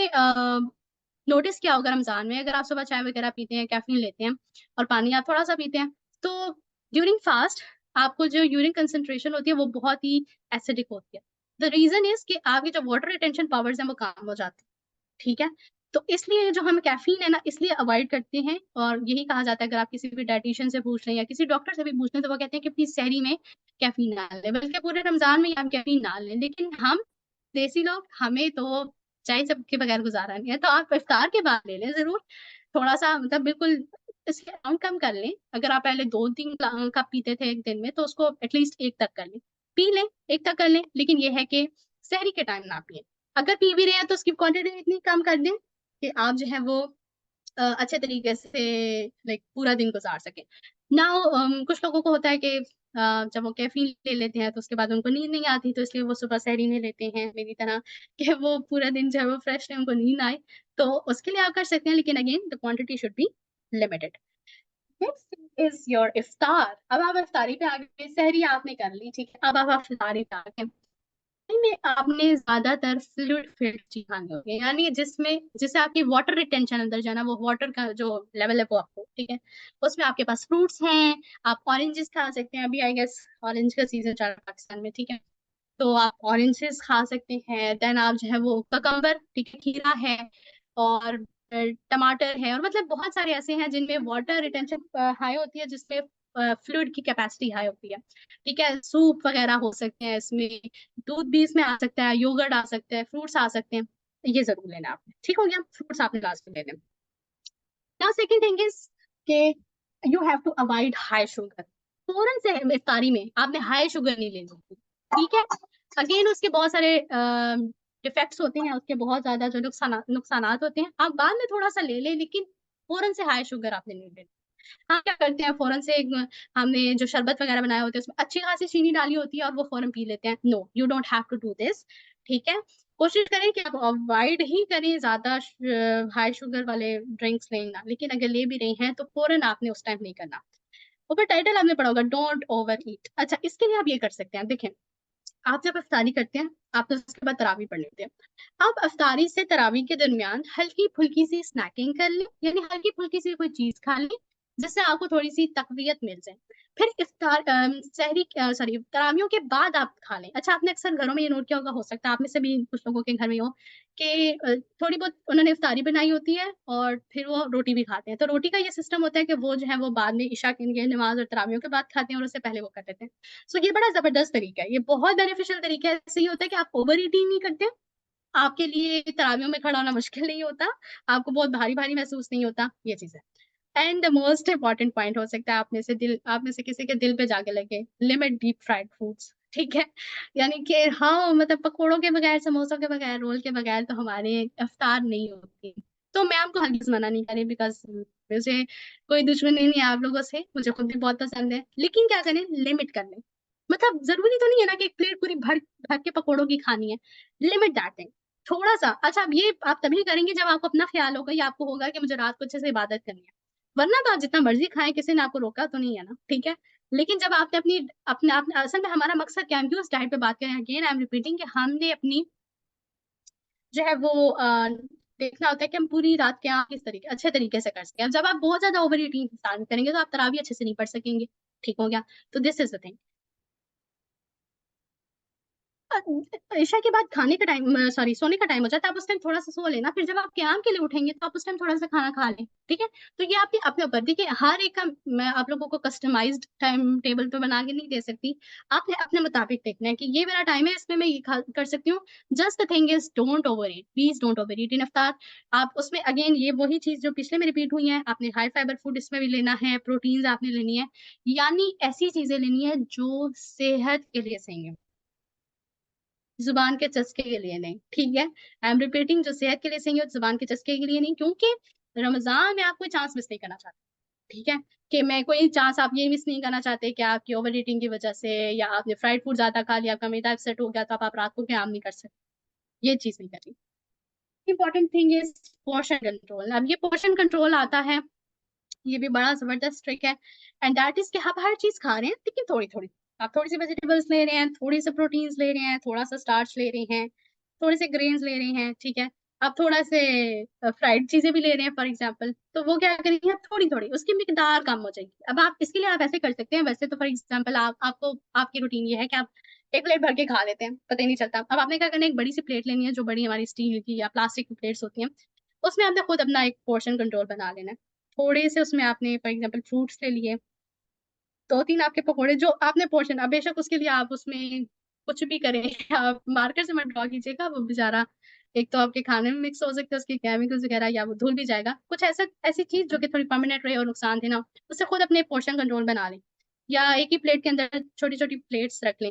नोटिस किया होगा रमजान में, अगर आप सुबह चाय वगैरह पीते हैं, कैफीन लेते हैं और पानी आप थोड़ा सा पीते हैं, तो ड्यूरिंग फास्ट आपको जो यूरिन कंसेंट्रेशन होती है वो बहुत ही एसिडिक होती है। द रीजन इज कि आपकी जो वाटर रिटेंशन पावर्स हैं वो कम हो जाती है। ठीक है। तो इसलिए जो हम कैफीन है ना, इसलिए अवॉइड करते हैं, और यही कहा जाता है, अगर आप किसी भी डाइटिशियन से पूछ रहे हैं या किसी डॉक्टर से भी पूछ रहे हैं, तो वो कहते हैं कि प्लीज सहरी में कैफीन ना लें, बल्कि पूरे रमजान में ही आप कैफीन ना लें। लेकिन हम देसी लोग, हमें तो चाय सब के बगैर गुजारा नहीं है, तो आप इफ्तार के बाद ले लें जरूर, थोड़ा सा, मतलब बिल्कुल इसके अमाउंट कम कर लें। अगर आप पहले 2-3 कप पीते थे एक दिन में, तो उसको एटलीस्ट 1 तक कर लें, पी लें, 1 तक कर लें। लेकिन ये है कि सहरी के टाइम ना पिए। अगर पी भी रहे हैं तो उसकी क्वांटिटी इतनी कम कर दें कि आप जो है वो अच्छे तरीके से लाइक पूरा दिन गुजार सके ना। कुछ लोगों को होता है कि जब वो कैफीन ले लेते हैं तो उसके बाद उनको नींद नहीं आती, तो इसलिए वो सुबह सहरी नहीं लेते हैं मेरी तरह, कि वो पूरा दिन जो है वो फ्रेश है, उनको नींद आए। तो उसके लिए आप कर सकते हैं, लेकिन again the quantity should be limited. Next is your इफ्तार। अब आप इफ्तारी पे आ गए, सहरी आपने कर ली, ठीक है, अब आप इफ्तारी पे आ गए में आपने ज्यादातर फ्लूइड फील्ड चीज खानी होगी, यानी जिसमें जिससे आपकी वाटर रिटेंशन अंदर जाना, वो वाटर का जो लेवल है वो आपको, ठीक है, उसमें आपके पास फ्रूट्स हैं। आप ऑरेंजेस खा सकते हैं, अभी आई गेस ऑरेंज का सीजन चल रहा है पाकिस्तान में, ठीक है, तो आप ऑरेंजेस खा सकते हैं। देन आप जो है वो ककम्बर, ठीक है, खीरा है, और टमाटर है, और मतलब बहुत सारे ऐसे हैं जिनमें वाटर रिटेंशन हाई होती है, जिसमें फ्लूइड की कैपेसिटी हाई होती है। ठीक है, सूप वगैरह हो सकते हैं इसमें, दूध भी इसमें आ सकता है, योगर्ट आ सकता है, फ्रूट्स आ सकते हैं, तो ये जरूर लेना आपने। ठीक हो गया, फ्रूट्स आपने लास्ट में लेने। नाउ सेकंड थिंग इज के you have to avoid high sugar. फौरन से इफ्तारी में आपने हाई शुगर नहीं लेनी होती, ठीक है। अगेन उसके बहुत सारे डिफेक्ट्स होते हैं, उसके बहुत ज्यादा जो नुकसानात होते हैं। आप बाद में थोड़ा सा ले लें, लेकिन फौरन से हाई शुगर आपने नहीं लेनी। हम क्या करते हैं, फौरन से हमने जो शरबत वगैरह बनाया होता है उसमें अच्छी खासी चीनी डाली होती है और वो फौरन पी लेते हैं। No, you don't have to do this. ठीक है, कोशिश करें कि आप अवॉइड ही करें ज्यादा हाई शुगर वाले ड्रिंक्स लेना, लेकिन अगर ले भी रही हैं तो फौरन आपने उस टाइम नहीं करना। ऊपर टाइटल आपने पढ़ा होगा, डोंट ओवर ईट। अच्छा, इसके लिए आप ये कर सकते हैं, देखें, आप जब अफ्तारी करते हैं, आप तो उसके बाद तरावी पढ़ लेते हैं। आप अफ्तारी से तरावी के दरमियान हल्की फुल्की सी स्नैकिंग कर लें, यानी हल्की फुल्की सी कोई चीज खा लें, जिससे आपको थोड़ी सी तकवियत मिल जाए। फिर इफ्तार सहरी सॉरी तरावियों के बाद आप खा लें। अच्छा, आपने अक्सर घरों में ये नोट किया होगा, हो सकता है आप में से भी कुछ लोगों के घर में हो कि थोड़ी बहुत उन्होंने इफ्तारी बनाई होती है और फिर वो रोटी भी खाते हैं। तो रोटी का ये सिस्टम होता है कि वो जो है वो बाद में इशा के नमाज और तरावियों के बाद खाते हैं, और उससे पहले वो कर लेते हैं। सो ये बड़ा जबरदस्त तरीका है, ये बहुत बेनिफिशियल तरीका है। इससे ये होता है कि आप ओवर ईटिंग नहीं करते, आपके लिए तरावियों में खड़ा होना मुश्किल नहीं होता, आपको बहुत भारी भारी महसूस नहीं होता, ये चीज है। And the most important point हो सकता है आप में से किसी के दिल पे जाके लगे, लिमिट डीप फ्राइड फूड्स। ठीक है, यानी कि हाँ, मतलब पकौड़ों के बगैर, समोसों के बगैर, रोल के बगैर तो हमारे इफ्तार नहीं होती। तो मैं आपको हरगिज मना नहीं करी, बिकॉज मुझे कोई दुश्मनी नहीं है आप लोगों से, मुझे खुद भी बहुत पसंद है, लेकिन क्या करें, लिमिट कर लें। मतलब जरूरी तो नहीं है ना कि एक प्लेट पूरी भर भर के पकौड़ों की खानी है, लिमिट दैट थिंग, थोड़ा सा। अच्छा, अब ये आप तभी करेंगे जब आपको अपना ख्याल होगा, या आपको होगा कि मुझे रात को अच्छे से इबादत करनी है, वरना तो आप जितना मर्जी खाएं, किसी ने आपको रोका तो नहीं है ना, ठीक है। लेकिन जब आपने अपने असल में हमारा मकसद क्या है, हम क्यों इस डाइट पे बात करें, अगेन आई एम रिपीटिंग कि हमने अपनी जो है वो देखना होता है कि हम पूरी रात क्या किस तरीके अच्छे तरीके से कर सकें। अब जब आप बहुत ज्यादा ओवर ईटिंग स्टार्ट करेंगे तो आप तरावी अच्छे से नहीं पढ़ सकेंगे। ठीक हो गया। तो दिस इज द थिंग। ईशा के बाद खाने का टाइम, सॉरी, सोने का टाइम हो जाता है, आप उस टाइम थोड़ा सा सो लेना, फिर जब आप क्याम के लिए उठेंगे तो आप उस टाइम थोड़ा सा खाना खा लें। ठीक है। तो ये आपके अपने ऊपर, देखिए हर एक का मैं आप लोगों को कस्टमाइज्ड टाइम टेबल पे बना के नहीं दे सकती। आपने अपने मुताबिक देखना है कि ये मेरा टाइम है, इसमें मैं ये कर सकती हूँ। Just the thing is don't overeat, please don't overeat in इफ्तार। आप उसमें अगेन ये वही चीज जो पिछले में रिपीट हुई है, आपने हाई फाइबर फूड इसमें भी लेना है, प्रोटीन्स आपने लेनी है, यानी ऐसी चीजें लेनी है जो सेहत के लिए सही है, जुबान के चस्के के लिए नहीं। ठीक है। आई एम रिपीटिंग, जो सेहत के लिए सही है जुबान के चस्के के लिए नहीं, क्योंकि रमजान में आप कोई चांस मिस नहीं करना चाहते। ठीक है। कि मैं कोई चांस आप ये मिस नहीं करना चाहते कि आपकी ओवर ईटिंग की वजह से या आपने फ्राइड फूड ज्यादा खा लिया, आपका मैदा अपसेट हो गया तो आप रात को क्या नहीं कर सकते, ये चीज नहीं करनी। Important thing is portion control. अब ये पोर्शन कंट्रोल आता है, ये भी बड़ा जबरदस्त ट्रिक है। एंड दैट इज कि आप हर चीज खा रहे हैं लेकिन थोड़ी थोड़ी। आप थोड़ी सी वेजिटेबल्स ले रहे हैं, थोड़ी सी प्रोटीन्स ले रहे हैं, थोड़ा सा स्टार्च ले रहे हैं, थोड़े से ग्रेन्स ले रहे हैं। ठीक है। आप थोड़ा से फ्राइड चीजें भी ले रहे हैं फॉर एग्जाम्पल, तो वो क्या करेंगे, आप थोड़ी थोड़ी उसकी मिकदार कम हो जाएगी। अब आप इसके लिए आप ऐसे कर सकते हैं, वैसे तो फॉर एग्जाम्पल आपको आपकी रूटीन ये है कि आप एक प्लेट भर के खा लेते हैं, पता ही नहीं चलता। अब आपने क्या करना है, एक बड़ी सी प्लेट लेनी है, जो बड़ी हमारी स्टील की या प्लास्टिक की प्लेट्स होती हैं, उसमें आपने खुद अपना एक पोर्शन कंट्रोल बना लेना है। थोड़े से उसमें आपने फॉर एग्जाम्पल फ्रूट्स ले लिए, दो तीन आपके पकौड़े जो आपने पोर्शन, अब बेशक उसके लिए आप उसमें कुछ भी करें आप मार्केट से मत ड्रॉ कीजिएगा, वो बेचारा एक तो आपके खाने में मिक्स हो सकते हैं उसके केमिकल्स वगैरह, या वो धुल भी जाएगा। कुछ ऐसा ऐसी चीज जो कि थोड़ी परमानेंट रहे और नुकसान दे ना, उससे खुद अपने पोर्शन कंट्रोल बना लें, या एक ही प्लेट के अंदर छोटी छोटी प्लेट्स रख लें।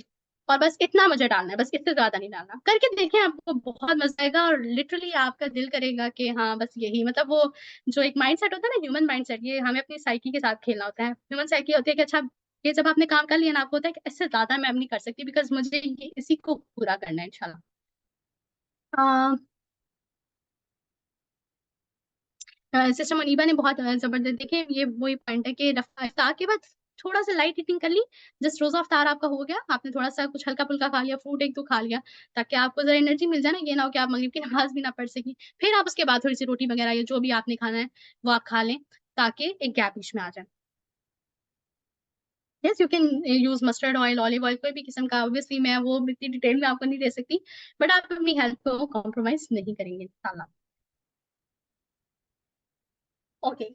और बस इतना मुझे डालना है, बस इससे ज्यादा नहीं डालना। करके देखें, आपको बहुत मजा आएगा और लिटरली आपका दिल करेगा कि हाँ बस यही, मतलब वो जो एक माइंड सेट होता है ना, ह्यूमन माइंड सेट, ये हमें अपनी साइकी के साथ खेलना होता है। ह्यूमन साइकी होती है कि अच्छा, ये जब आपने काम कर लिया ना, आपको होता है कि इससे ज्यादा मैं अब नहीं कर सकती, बिकॉज मुझे ये इसी को पूरा करना है इंशाल्लाह। सिस्टर मुनीबा ने बहुत जबरदस्त, देखिए ये वही पॉइंट है कि इफ्तार के बाद थोड़ा सा लाइट ईटिंग कर ली। जस्ट रोजा इफ्तार आपका हो गया, आपने थोड़ा सा कुछ हल्का फुल्का खा लिया, फ्रूट एक दो खा लिया, ताकि आपको जरा एनर्जी मिल जाए ना, ये ना हो कि आप मगरिब की नमाज भी ना पढ़ सकी। फिर आप उसके बाद थोड़ी सी रोटी वगैरह या जो भी आपने खाना है वो आप खा लें, ताकि एक गैप बीच में आ जाए। Yes, you can use mustard oil, olive oil, कोई भी किस्म का। ऑब्वियसली मैं वो इतनी डिटेल में आपको नहीं दे सकती, बट आप अपनी हेल्थ को कॉम्प्रोमाइज नहीं करेंगे इंशाल्लाह। ओके,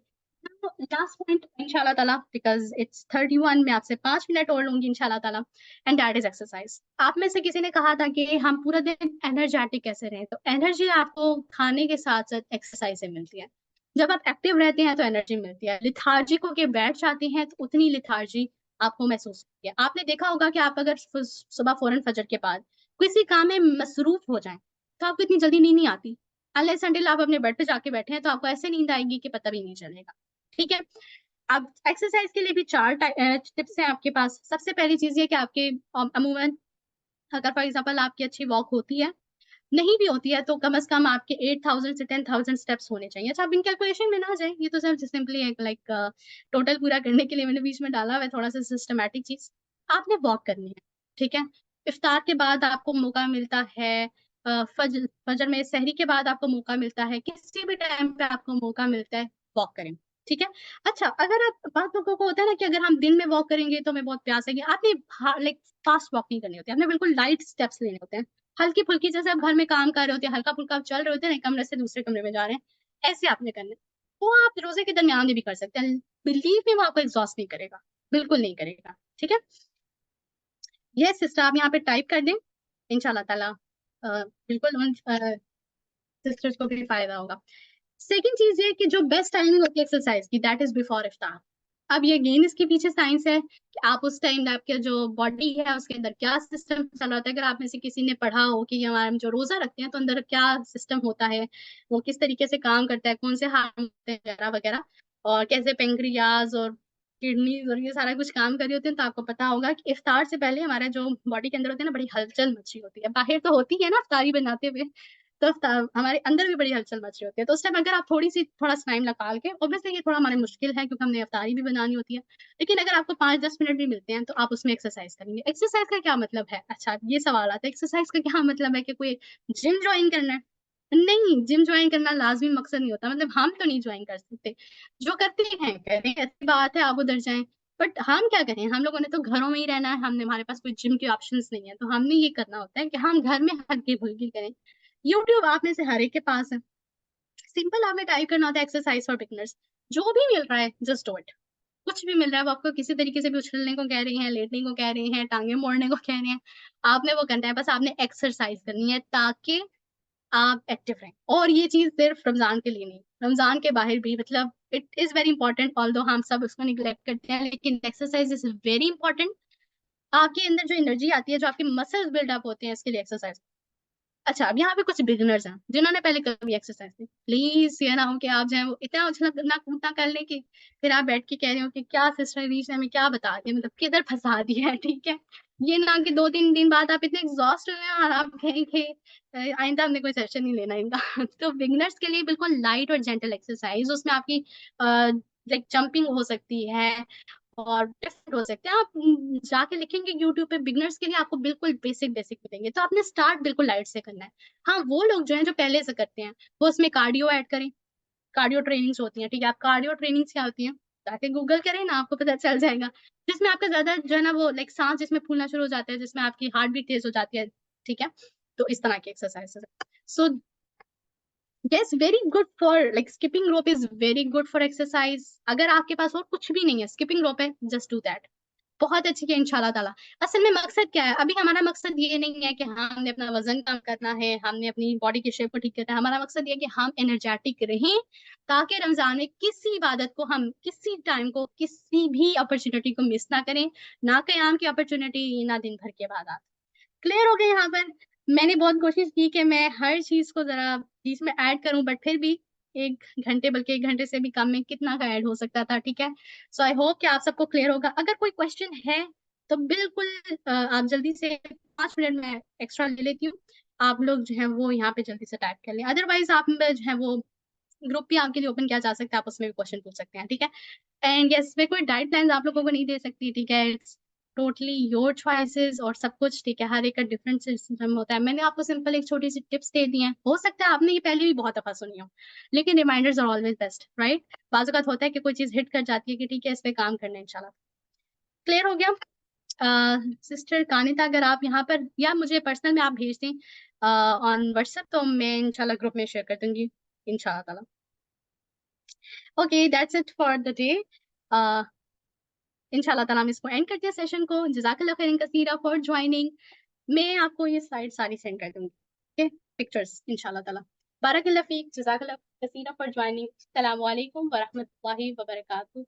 लास्ट पॉइंट इंशाल्लाह ताला, बिकॉज इट्स 31, मैं आपसे 5 मिनट और लूंगी इंशाल्लाह ताला। And that is exercise. आप में से किसी ने कहा था कि हम पूरा दिन एनर्जेटिक कैसे रहें, तो एनर्जी आपको खाने के साथ साथ एक्सरसाइज से मिलती है। जब आप एक्टिव रहते हैं तो एनर्जी मिलती है, लिथार्जिक होके बैठ जाते हैं तो उतनी लिथार्जी आपको महसूस होती है। आपने देखा होगा कि आप अगर सुबह फौरन फजर के बाद किसी काम में मसरूफ हो जाएं तो आपको इतनी जल्दी नींद नहीं आती। अनलेस अनटिल आप अपने बेड पे जाके बैठे हैं तो आपको ऐसे नींद आएगी कि पता भी नहीं चलेगा। ठीक है। अब एक्सरसाइज के लिए भी 4 टिप्स हैं आपके पास। सबसे पहली चीज ये कि आपके अमूमन अगर फॉर एग्जाम्पल आपकी अच्छी वॉक होती है, नहीं भी होती है, तो कम से कम आपके 8,000 से 10,000 स्टेप्स होने चाहिए। अच्छा, आप इन कैलकुलेशन में ना जाए, ये तो सिर्फ सिंपली एक लाइक टोटल पूरा करने के लिए मैंने बीच में डाला हुआ है थोड़ा सा सिस्टमैटिक चीज। आपने वॉक करनी है। ठीक है। इफ्तार के बाद आपको मौका मिलता है, फजर फजर में सहरी के बाद आपको मौका मिलता है, किसी भी टाइम पे आपको मौका मिलता है, वॉक करें। ठीक है। अच्छा, अगर आप बहुत लोगों को होता है ना कि अगर हम दिन में वॉक करेंगे तो हमें बहुत प्यास लगेगी, आपने लाइक फास्ट वॉक नहीं करनी होती, आपने बिल्कुल लाइट स्टेप्स लेने होते हैं, हल्की फुल्की, जैसे आप घर में काम कर रहे होते हैं, हल्का फुल्का आप चल रहे होते हैं ना, एक कमरे से दूसरे कमरे में जा रहे हैं, ऐसे आपने करना है। वो आप रोजे के दरमियान में भी कर सकते हैं, बिलीव में वो आपको एग्जॉस्ट नहीं करेगा, बिल्कुल नहीं करेगा। ठीक है। ये सिस्टर आप यहाँ पे टाइप कर दें, इंशाल्लाह ताला बिल्कुल उन सिस्टर्स को भी फायदा होगा। सेकंड चीज ये कि जो बेस्ट टाइमिंग होती है एक्सरसाइज की, दैट इज बिफोर इफ्तार। अब ये अगेन इसके पीछे साइंस है कि आप उस टाइम आपके जो बॉडी है उसके अंदर क्या सिस्टम चल रहा होता है। अगर आप में से किसी ने पढ़ा हो कि हमारे हम जो रोजा रखते हैं तो अंदर क्या सिस्टम होता है, वो किस तरीके से काम करता है, कौन से हार्मोन होते हैं वगैरह वगैरह, और कैसे पेंक्रियाज और किडनीज और ये सारा कुछ काम कर रही होते हैं, तो आपको पता होगा कि इफ्तार से पहले हमारे जो बॉडी के अंदर होते हैं ना, बड़ी हलचल मची होती है। बाहर तो होती है ना इफ्तारी बनाते हुए, तो हमारे अंदर भी बड़ी हलचल मच रही होती है। तो उस टाइम अगर आप थोड़ा सा टाइम निकाल के, ऑब्वियसली ये थोड़ा हमारे मुश्किल है क्योंकि हमने अफ्तारी भी बनानी होती है, लेकिन अगर आपको 5-10 मिनट भी मिलते हैं तो आप उसमें एक्सरसाइज करेंगे। एक्सरसाइज का क्या मतलब है, अच्छा ये सवाल आता है, एक्सरसाइज का क्या मतलब है कि कोई जिम ज्वाइन करना है? नहीं, जिम ज्वाइन करना लाजमी मकसद नहीं होता, मतलब हम तो नहीं ज्वाइन कर सकते, जो करते हैं करें, अच्छी बात है, आप उधर जाएं। बट हम क्या करें, हम लोगों ने तो घरों में ही रहना है, हमने हमारे पास कोई जिम के ऑप्शंस नहीं है, तो हमने ये करना होता है कि हम घर में हल्की फुल्की करें। यूट्यूब आप में से हर एक के पास है, सिंपल आपने टाइप करना होता है एक्सरसाइज फॉर बिगनर्स, जो भी मिल रहा है जस्ट डू इट। कुछ भी मिल रहा है, वो आपको किसी तरीके से भी उछलने को कह रही हैं, लेटने को कह रही हैं, टांगे मोड़ने को कह रहे हैं, आपने वो करना है, बस आपने एक्सरसाइज करनी है ताकि आप एक्टिव रहें। और ये चीज सिर्फ रमजान के लिए नहीं, रमजान के बाहर भी, मतलब it is very important, although हम सब उसको निग्लेक्ट करते हैं, लेकिन एक्सरसाइज इज वेरी इंपॉर्टेंट। आपके अंदर जो एनर्जी आती है, जो आपके मसल्स बिल्डअप होते हैं, इसके लिए एक्सरसाइज। अच्छा, अब यहाँ पे कुछ बिगिनर्स हैं जिन्होंने पहले कभी एक्सरसाइज की, प्लीज ये ना हो कि आप जो है वो इतना उछलना कूदना कर लें कि फिर आप बैठ के कह रहे हो कि क्या सिस्टर रीच ने हमें क्या बता दिया, मतलब किधर फंसा दिया है, ठीक है। ये ना कि 2-3 दिन बाद आप इतने एग्जॉस्ट हुए हैं और आप कहें कि आइंदा हमने कोई सेशन नहीं लेना इनका। तो बिगिनर्स के लिए बिल्कुल लाइट और जेंटल एक्सरसाइज, उसमें आपकी लाइक जंपिंग हो सकती है और डिफरेंट हो सकते हैं। आप जाके लिखेंगे यूट्यूब पे बिगनर्स के लिए, आपको बिल्कुल बेसिक बेसिक मिलेंगे, तो आपने स्टार्ट बिल्कुल लाइट से करना है। हाँ, वो लोग जो हैं जो पहले से करते हैं, वो उसमें कार्डियो ऐड करें, कार्डियो ट्रेनिंग्स होती हैं, ठीक है। आप कार्डियो ट्रेनिंग्स क्या होती हैं, जाके गूगल करें ना, आपको पता चल जाएगा। जिसमें आपका ज्यादा जो है ना वो लाइक सांस जिसमें फूलना शुरू हो जाता है, जिसमें आपकी हार्ट बीट तेज हो जाती है, ठीक है। तो इस तरह की exercise. So yes, very good for like skipping rope is very good for exercise. अगर आपके पास और कुछ भी नहीं है, स्किपिंग रोप है, जस्ट डू दैट, बहुत अच्छी है इंशाल्लाह ताला। असल में मकसद क्या है, अभी हमारा मकसद ये नहीं है कि हाँ हमने अपना वजन कम करना है, हमने अपनी बॉडी की शेप को ठीक करना है, हमारा मकसद ये है कि हम एनर्जेटिक रहें, ताकि रमजान में किसी इबादत को हम किसी टाइम को किसी भी अपॉर्चुनिटी को मिस ना करें, ना कयाम की अपॉर्चुनिटी, ना दिन भर के बाद। क्लियर हो गए यहाँ पर। मैंने बहुत कोशिश की कि मैं हर चीज को जरा बीच में ऐड करूं, बट फिर भी 1 घंटे, बल्कि 1 घंटे से भी कम में कितना का ऐड हो सकता था, ठीक है। सो आई होप कि आप सबको क्लियर होगा। अगर कोई क्वेश्चन है तो बिल्कुल आप जल्दी से 5 मिनट में एक्स्ट्रा ले लेती हूँ, आप लोग जो है वो यहाँ पे जल्दी से टाइप कर लें, अदरवाइज आप जो है वो ग्रुप भी आपके लिए ओपन किया जा सकता है, आप उसमें भी क्वेश्चन पूछ सकते हैं, ठीक है। एंड यस, मैं कोई डाइट प्लान आप लोगों को नहीं दे सकती, ठीक है, इट्स टोटली योर चॉइसेस और सब कुछ, ठीक है, हर एक का डिफरेंट सिस्टम होता है। मैंने आपको सिंपल एक छोटी सी टिप्स दे दी हैं, हो सकता है आपने ये पहले भी बहुत दफा सुनी हो, लेकिन reminders are always best, right. बाज़ औक़ात होता है कि कोई चीज हिट कर जाती है कि ठीक है इस पे काम करना है, इंशाल्लाह। क्लियर हो गया। सिस्टर कानिता, अगर आप यहाँ पर या मुझे पर्सनल में आप भेज दें ऑन व्हाट्सएप, तो मैं इंशाल्लाह ग्रुप में शेयर कर दूंगी, इंशाल्लाह ताला। Okay, that's it for the day. इंशाल्लाह ताला हम इसको एंड करते हैं सेशन को। जज़ाकल्लाह खैरन कसीरा फॉर ज्वाइनिंग। मैं आपको ये स्लाइड सारी सेंड कर दूंगी, ओके, पिक्चर्स इंशाल्लाह ताला। बारकल्लाह फीक, जज़ाकल्लाह कसीरा फॉर ज्वाइनिंग। अस्सलामु अलैकुम व रहमतुल्लाहि व बरकातहू।